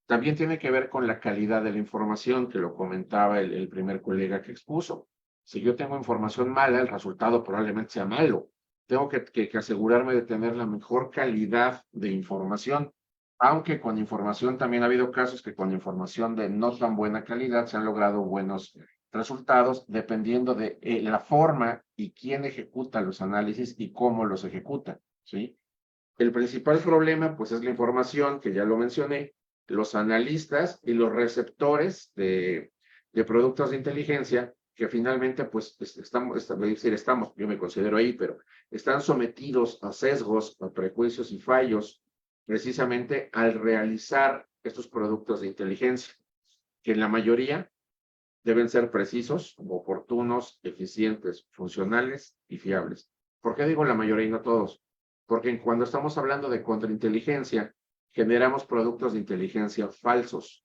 también tiene que ver con la calidad de la información, que lo comentaba el primer colega que expuso. Si yo tengo información mala, el resultado probablemente sea malo. Tengo que asegurarme de tener la mejor calidad de información, aunque con información también ha habido casos que con información de no tan buena calidad se han logrado buenos resultados dependiendo de la forma y quién ejecuta los análisis y cómo los ejecuta, ¿sí? El principal problema, pues, es la información, que ya lo mencioné, los analistas y los receptores de productos de inteligencia, que finalmente, pues, yo me considero ahí, pero están sometidos a sesgos, a prejuicios y fallos, precisamente al realizar estos productos de inteligencia, que en la mayoría deben ser precisos, oportunos, eficientes, funcionales y fiables. ¿Por qué digo la mayoría y no todos? Porque cuando estamos hablando de contrainteligencia, generamos productos de inteligencia falsos,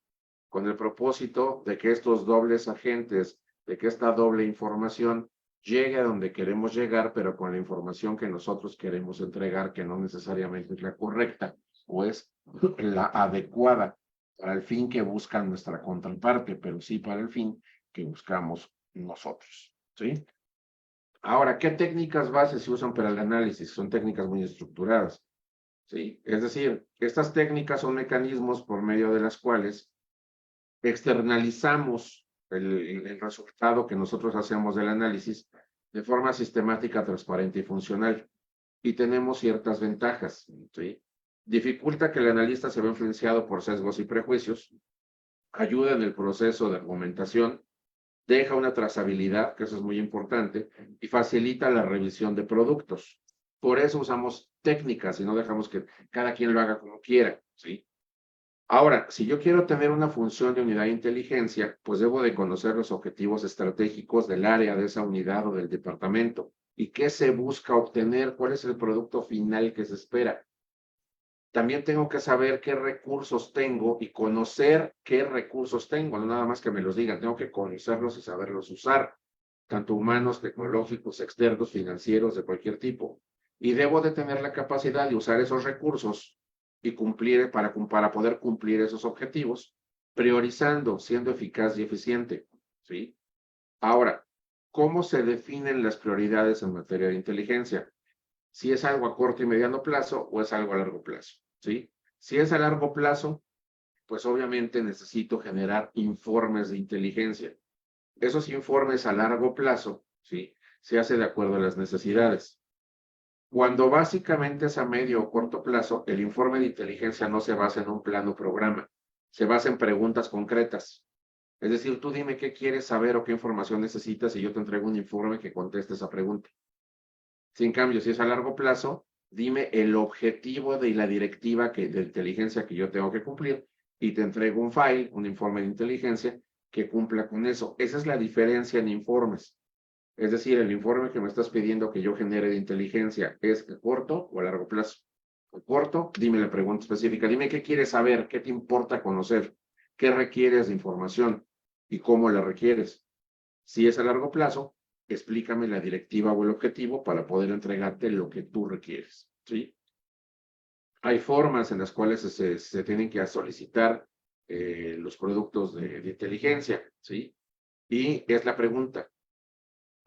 con el propósito de que estos dobles agentes, de que esta doble información llegue a donde queremos llegar, pero con la información que nosotros queremos entregar, que no necesariamente es la correcta o es la adecuada para el fin que busca nuestra contraparte, pero sí para el fin que buscamos nosotros, ¿sí? Ahora, ¿qué técnicas bases se usan para el análisis? Son técnicas muy estructuradas, ¿sí? Es decir, estas técnicas son mecanismos por medio de las cuales externalizamos el resultado que nosotros hacemos del análisis de forma sistemática, transparente y funcional. Y tenemos ciertas ventajas, ¿sí? Dificulta que el analista se vea influenciado por sesgos y prejuicios, ayuda en el proceso de argumentación, deja una trazabilidad, que eso es muy importante, y facilita la revisión de productos. Por eso usamos técnicas y no dejamos que cada quien lo haga como quiera, ¿sí? Ahora, si yo quiero tener una función de unidad de inteligencia, pues debo de conocer los objetivos estratégicos del área, de esa unidad o del departamento. ¿Y qué se busca obtener? ¿Cuál es el producto final que se espera? También tengo que saber qué recursos tengo y conocer qué recursos tengo, no nada más que me los digan, tengo que conocerlos y saberlos usar, tanto humanos, tecnológicos, externos, financieros, de cualquier tipo. Y debo de tener la capacidad de usar esos recursos y cumplir para poder cumplir esos objetivos, priorizando, siendo eficaz y eficiente, ¿sí? Ahora, ¿cómo se definen las prioridades en materia de inteligencia? Si es algo a corto y mediano plazo o es algo a largo plazo, ¿sí? Si es a largo plazo, pues obviamente necesito generar informes de inteligencia. Esos informes a largo plazo, ¿sí? Se hace de acuerdo a las necesidades. Cuando básicamente es a medio o corto plazo, el informe de inteligencia no se basa en un plano o programa, se basa en preguntas concretas. Es decir, tú dime qué quieres saber o qué información necesitas y yo te entrego un informe que conteste esa pregunta. Sin cambio, si es a largo plazo, dime el objetivo de la directiva de inteligencia que yo tengo que cumplir y te entrego un file, un informe de inteligencia que cumpla con eso. Esa es la diferencia en informes. Es decir, el informe que me estás pidiendo que yo genere de inteligencia es a corto o a largo plazo. A corto, dime la pregunta específica. Dime qué quieres saber, qué te importa conocer, qué requieres de información y cómo la requieres. Si es a largo plazo, explícame la directiva o el objetivo para poder entregarte lo que tú requieres, ¿sí? Hay formas en las cuales se tienen que solicitar los productos de inteligencia, ¿sí? Y es la pregunta,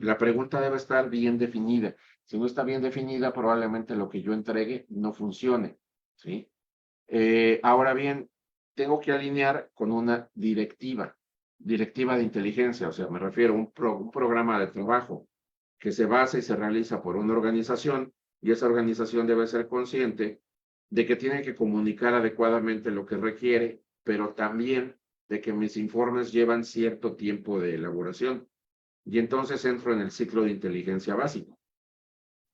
La pregunta debe estar bien definida. Si no está bien definida, probablemente lo que yo entregue no funcione, ¿sí? Ahora bien, tengo que alinear con una directiva de inteligencia, o sea, me refiero a un programa de trabajo que se basa y se realiza por una organización, y esa organización debe ser consciente de que tiene que comunicar adecuadamente lo que requiere, pero también de que mis informes llevan cierto tiempo de elaboración. Y entonces entro en el ciclo de inteligencia básico,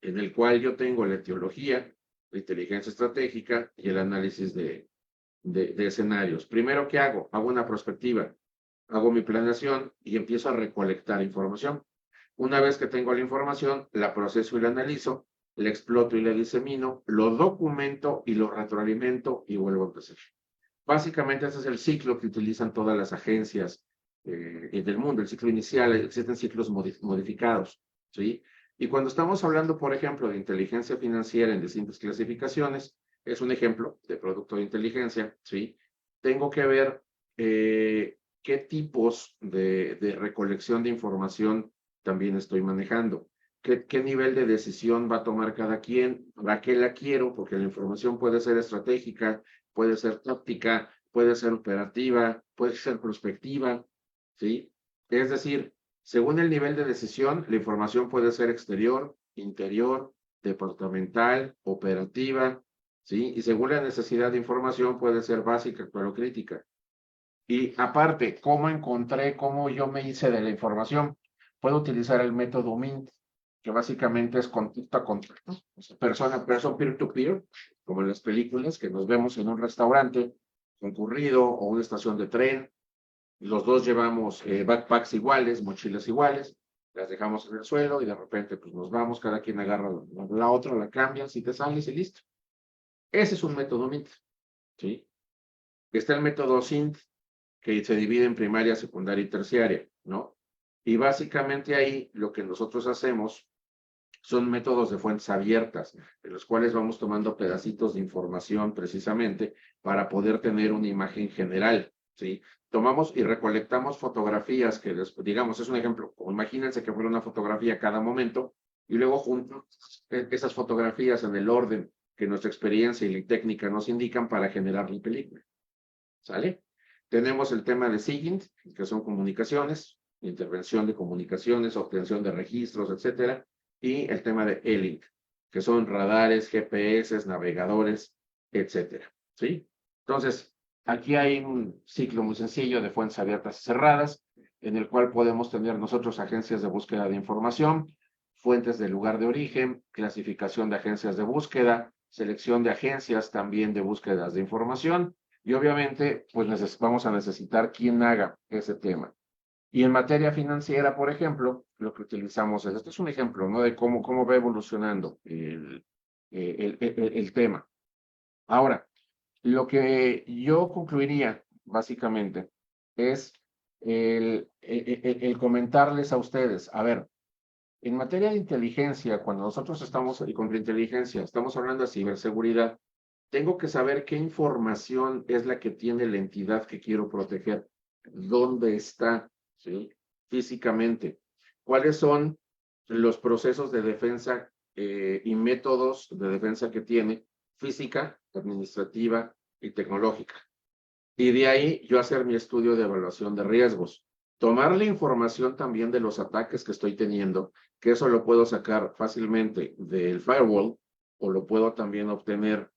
en el cual yo tengo la etiología, la inteligencia estratégica y el análisis de escenarios. Primero, ¿qué hago? Hago una prospectiva, hago mi planeación y empiezo a recolectar información. Una vez que tengo la información, la proceso y la analizo, la exploto y la disemino, lo documento y lo retroalimento y vuelvo a empezar. Básicamente ese es el ciclo que utilizan todas las agencias del mundo, el ciclo inicial. Existen ciclos modificados, ¿sí? Y cuando estamos hablando, por ejemplo, de inteligencia financiera en distintas clasificaciones, es un ejemplo de producto de inteligencia, ¿sí? Tengo que ver qué tipos de recolección de información también estoy manejando. ¿Qué nivel de decisión va a tomar cada quien? ¿A qué la quiero? Porque la información puede ser estratégica, puede ser táctica, puede ser operativa, puede ser prospectiva, ¿sí? Es decir, según el nivel de decisión, la información puede ser exterior, interior, departamental, operativa, ¿sí? Y según la necesidad de información puede ser básica, actual o crítica. Y aparte, cómo yo me hice de la información? Puedo utilizar el método MINT, que básicamente es contacto a contacto, o sea, persona a persona, peer-to-peer, como en las películas que nos vemos en un restaurante concurrido o una estación de tren. Los dos llevamos backpacks iguales, mochilas iguales, las dejamos en el suelo y de repente pues nos vamos, cada quien agarra la otra, la cambia, si te sales y listo. Ese es un método MINT, ¿sí? Está el método SINT, que se divide en primaria, secundaria y terciaria, ¿no? Y básicamente ahí lo que nosotros hacemos son métodos de fuentes abiertas, en los cuales vamos tomando pedacitos de información precisamente para poder tener una imagen general, ¿sí? Tomamos y recolectamos fotografías que, digamos, es un ejemplo, imagínense que fuera una fotografía a cada momento, y luego junto esas fotografías en el orden que nuestra experiencia y la técnica nos indican para generar la película, ¿sale? Tenemos el tema de SIGINT, que son comunicaciones, intervención de comunicaciones, obtención de registros, etcétera, y el tema de ELINT, que son radares, GPS, navegadores, etcétera, ¿sí? Entonces, aquí hay un ciclo muy sencillo de fuentes abiertas y cerradas, en el cual podemos tener nosotros agencias de búsqueda de información, fuentes de lugar de origen, clasificación de agencias de búsqueda, selección de agencias también de búsquedas de información, y obviamente, pues vamos a necesitar quien haga ese tema. Y en materia financiera, por ejemplo, lo que utilizamos es, este es un ejemplo, ¿no? De cómo va evolucionando el tema. Ahora, lo que yo concluiría, básicamente, es el comentarles a ustedes, a ver, en materia de inteligencia, cuando nosotros estamos, y con inteligencia, estamos hablando de ciberseguridad, tengo que saber qué información es la que tiene la entidad que quiero proteger, dónde está, ¿sí? Físicamente, cuáles son los procesos de defensa y métodos de defensa que tiene física, administrativa y tecnológica. Y de ahí yo hacer mi estudio de evaluación de riesgos. Tomar la información también de los ataques que estoy teniendo, que eso lo puedo sacar fácilmente del firewall o lo puedo también obtener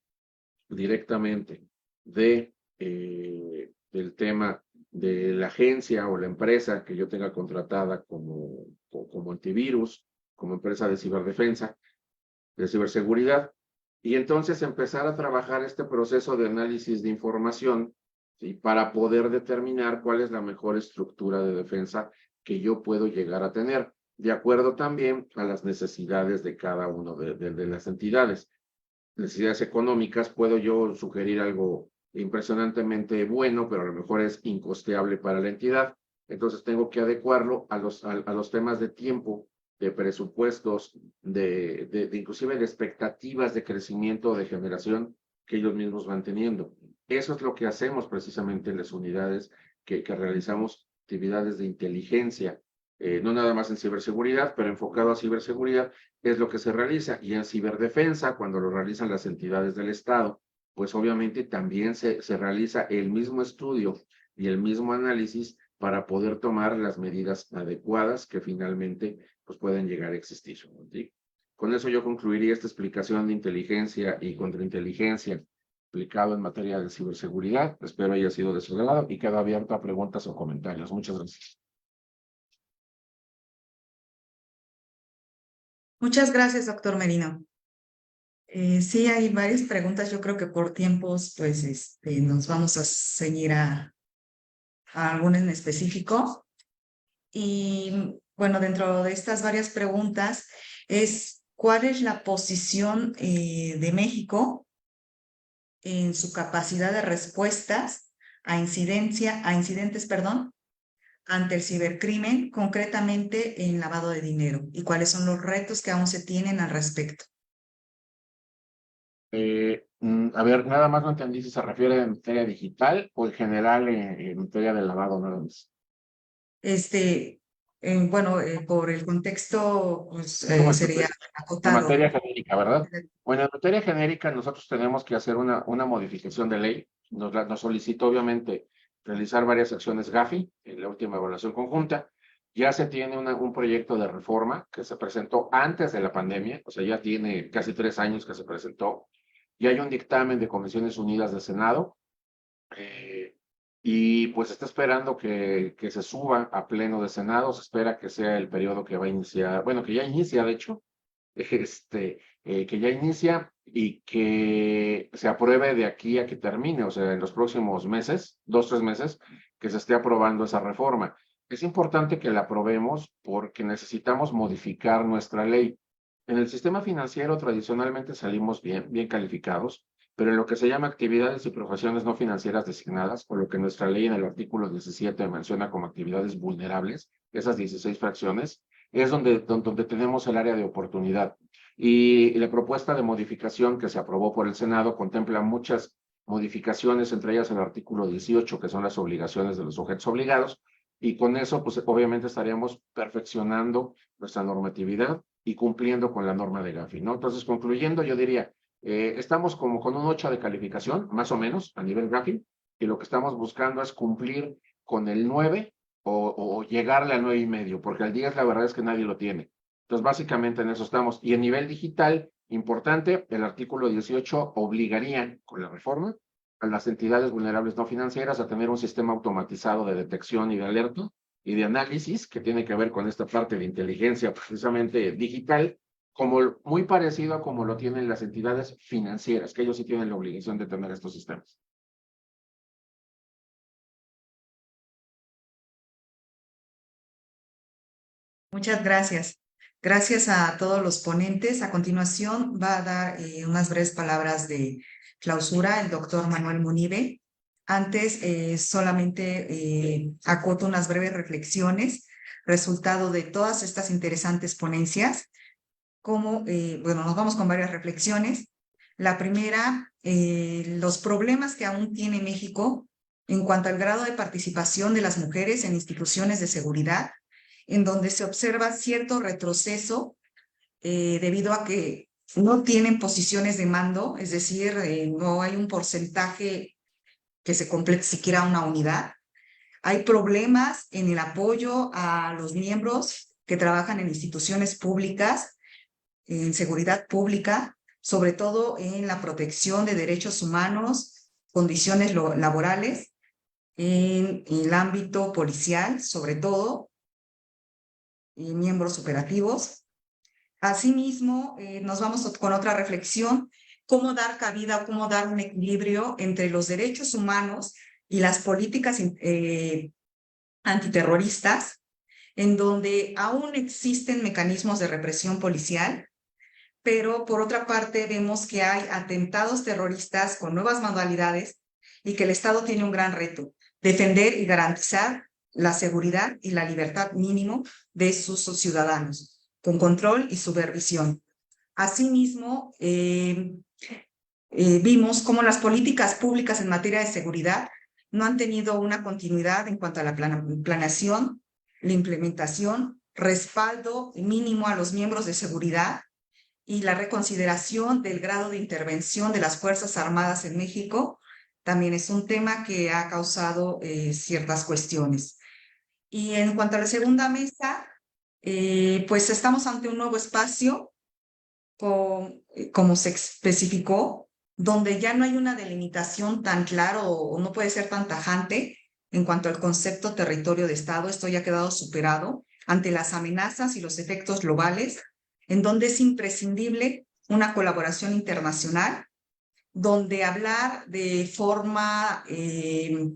directamente del tema de la agencia o la empresa que yo tenga contratada como antivirus, como empresa de ciberdefensa, de ciberseguridad, y entonces empezar a trabajar este proceso de análisis de información, ¿sí? Para poder determinar cuál es la mejor estructura de defensa que yo puedo llegar a tener, de acuerdo también a las necesidades de cada una de las entidades. Necesidades económicas, puedo yo sugerir algo impresionantemente bueno, pero a lo mejor es incosteable para la entidad. Entonces tengo que adecuarlo a los temas de tiempo, de presupuestos, inclusive de expectativas de crecimiento o de generación que ellos mismos van teniendo. Eso es lo que hacemos precisamente en las unidades que realizamos actividades de inteligencia no nada más en ciberseguridad, pero enfocado a ciberseguridad, es lo que se realiza. Y en ciberdefensa, cuando lo realizan las entidades del Estado, pues obviamente también se realiza el mismo estudio y el mismo análisis para poder tomar las medidas adecuadas que finalmente pues, pueden llegar a existir, ¿sí? Con eso yo concluiría esta explicación de inteligencia y contrainteligencia aplicado en materia de ciberseguridad. Espero haya sido de su agrado y quedo abierto a preguntas o comentarios. Muchas gracias. Muchas gracias, doctor Merino. Sí, hay varias preguntas. Yo creo que por tiempos, pues, nos vamos a ceñir a alguna en específico. Y bueno, dentro de estas varias preguntas es, ¿cuál es la posición de México en su capacidad de respuestas a incidentes, perdón, ante el cibercrimen, concretamente en lavado de dinero? ¿Y cuáles son los retos que aún se tienen al respecto? A ver, nada más no entendí si se refiere en materia digital o en general en materia del lavado, nada más. Bueno, por el contexto, pues Como sería en acotado. materia genérica, ¿verdad? Bueno, en materia genérica nosotros tenemos que hacer una modificación de ley. Nos solicitó obviamente realizar varias acciones GAFI en la última evaluación conjunta. Ya se tiene un proyecto de reforma que se presentó antes de la pandemia, o sea, ya tiene casi 3 años que se presentó. Y hay un dictamen de Comisiones Unidas del Senado y pues está esperando que se suba a pleno de Senado. Se espera que sea el periodo que va a iniciar, bueno, que ya inicia, de hecho, que ya inicia y que se apruebe de aquí a que termine, o sea, en los próximos meses, 2-3 meses, que se esté aprobando esa reforma. Es importante que la aprobemos porque necesitamos modificar nuestra ley. En el sistema financiero tradicionalmente salimos bien calificados, pero en lo que se llama actividades y profesiones no financieras designadas, o lo que nuestra ley en el artículo 17 menciona como actividades vulnerables, esas 16 fracciones, es donde tenemos el área de oportunidad. Y la propuesta de modificación que se aprobó por el Senado contempla muchas modificaciones, entre ellas el artículo 18, que son las obligaciones de los sujetos obligados, y con eso, pues obviamente estaríamos perfeccionando nuestra normatividad y cumpliendo con la norma de GAFI, ¿no? Entonces, concluyendo, yo diría, estamos como con un 8 de calificación, más o menos, a nivel GAFI, y lo que estamos buscando es cumplir con el 9 o llegarle al 9.5, porque al 10 la verdad es que nadie lo tiene. Entonces, básicamente en eso estamos. Y a nivel digital, importante, el artículo 18 obligaría, con la reforma, a las entidades vulnerables no financieras a tener un sistema automatizado de detección y de alerta y de análisis que tiene que ver con esta parte de inteligencia precisamente digital, como muy parecido a como lo tienen las entidades financieras, que ellos sí tienen la obligación de tener estos sistemas. Muchas gracias. Gracias a todos los ponentes. A continuación va a dar unas breves palabras de clausura el doctor Manuel Munive. Antes, solamente acoto unas breves reflexiones, resultado de todas estas interesantes ponencias. Bueno, nos vamos con varias reflexiones. La primera, los problemas que aún tiene México en cuanto al grado de participación de las mujeres en instituciones de seguridad, en donde se observa cierto retroceso debido a que no tienen posiciones de mando, es decir, no hay un porcentaje que se complete siquiera una unidad. Hay problemas en el apoyo a los miembros que trabajan en instituciones públicas, en seguridad pública, sobre todo en la protección de derechos humanos, condiciones laborales, en el ámbito policial, sobre todo, y miembros operativos. Asimismo, nos vamos con otra reflexión, cómo dar cabida o cómo dar un equilibrio entre los derechos humanos y las políticas antiterroristas, en donde aún existen mecanismos de represión policial, pero por otra parte vemos que hay atentados terroristas con nuevas modalidades y que el Estado tiene un gran reto, defender y garantizar la seguridad y la libertad mínimo de sus ciudadanos, con control y supervisión. Asimismo, vimos cómo las políticas públicas en materia de seguridad no han tenido una continuidad en cuanto a la planeación, la implementación, respaldo mínimo a los miembros de seguridad y la reconsideración del grado de intervención de las Fuerzas Armadas en México también es un tema que ha causado ciertas cuestiones. Y en cuanto a la segunda mesa, pues estamos ante un nuevo espacio, como se especificó, donde ya no hay una delimitación tan clara o no puede ser tan tajante en cuanto al concepto territorio de Estado. Esto ya ha quedado superado ante las amenazas y los efectos globales, en donde es imprescindible una colaboración internacional, donde hablar de forma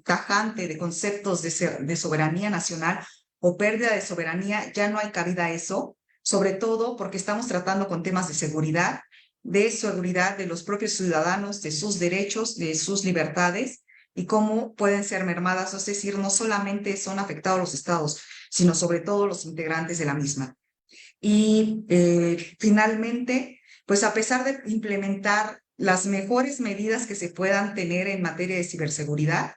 tajante de conceptos de soberanía nacional o pérdida de soberanía, ya no hay cabida a eso, sobre todo porque estamos tratando con temas de seguridad de los propios ciudadanos, de sus derechos, de sus libertades y cómo pueden ser mermadas, es decir, no solamente son afectados los estados, sino sobre todo los integrantes de la misma. Y finalmente, pues a pesar de implementar las mejores medidas que se puedan tener en materia de ciberseguridad,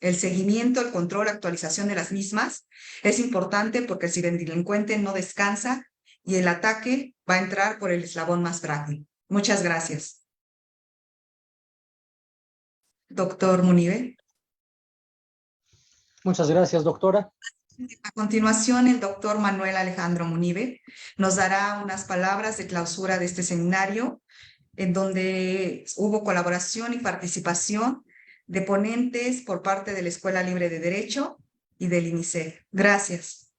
el seguimiento, el control, la actualización de las mismas es importante porque el ciberdelincuente no descansa y el ataque va a entrar por el eslabón más frágil. Muchas gracias. Doctor Munive. Muchas gracias, doctora. A continuación, el doctor Manuel Alejandro Munive nos dará unas palabras de clausura de este seminario, en donde hubo colaboración y participación de ponentes por parte de la Escuela Libre de Derecho y del INICEF. Gracias.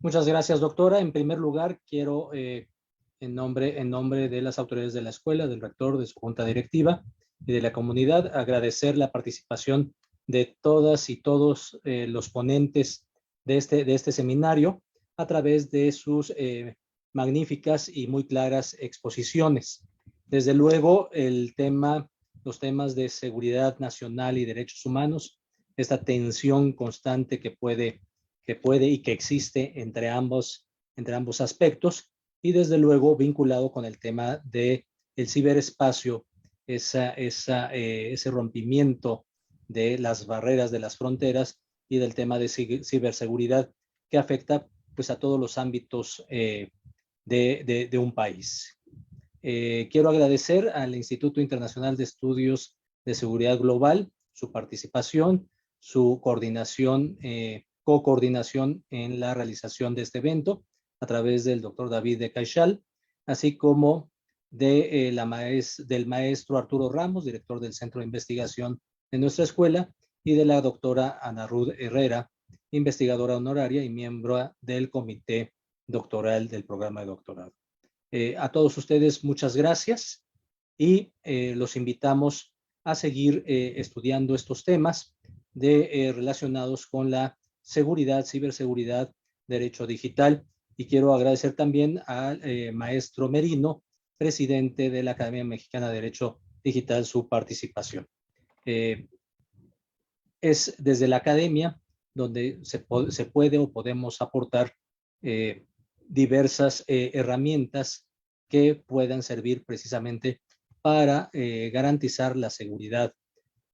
Muchas gracias, doctora. En primer lugar, quiero, en nombre de las autoridades de la escuela, del rector, de su junta directiva y de la comunidad, agradecer la participación de todas y todos los ponentes de este seminario a través de sus magníficas y muy claras exposiciones. Desde luego, los temas de seguridad nacional y derechos humanos, esta tensión constante que puede y que existe entre ambos aspectos, y desde luego vinculado con el tema del ciberespacio, ese rompimiento de las barreras de las fronteras y del tema de ciberseguridad que afecta pues a todos los ámbitos de un país. Quiero agradecer al Instituto Internacional de Estudios de Seguridad Global su participación, su coordinación, co-coordinación en la realización de este evento a través del doctor David de Caixal, así como del maestro Arturo Ramos, director del Centro de Investigación de nuestra escuela, y de la doctora Ana Ruth Herrera, investigadora honoraria y miembro del comité doctoral del programa de doctorado. A todos ustedes, muchas gracias y los invitamos a seguir estudiando estos temas relacionados con la seguridad, ciberseguridad, derecho digital. Y quiero agradecer también al maestro Merino, presidente de la Academia Mexicana de Derecho Digital, su participación. Es desde la academia donde se puede o podemos aportar diversas herramientas que puedan servir precisamente para garantizar la seguridad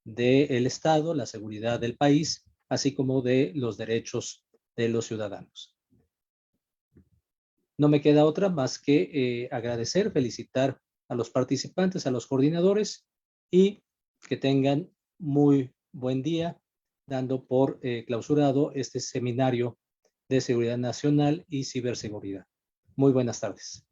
del Estado, la seguridad del país, así como de los derechos de los ciudadanos. No me queda otra más que agradecer, felicitar a los participantes, a los coordinadores y que tengan muy buen día, dando por clausurado este seminario de seguridad nacional y ciberseguridad. Muy buenas tardes.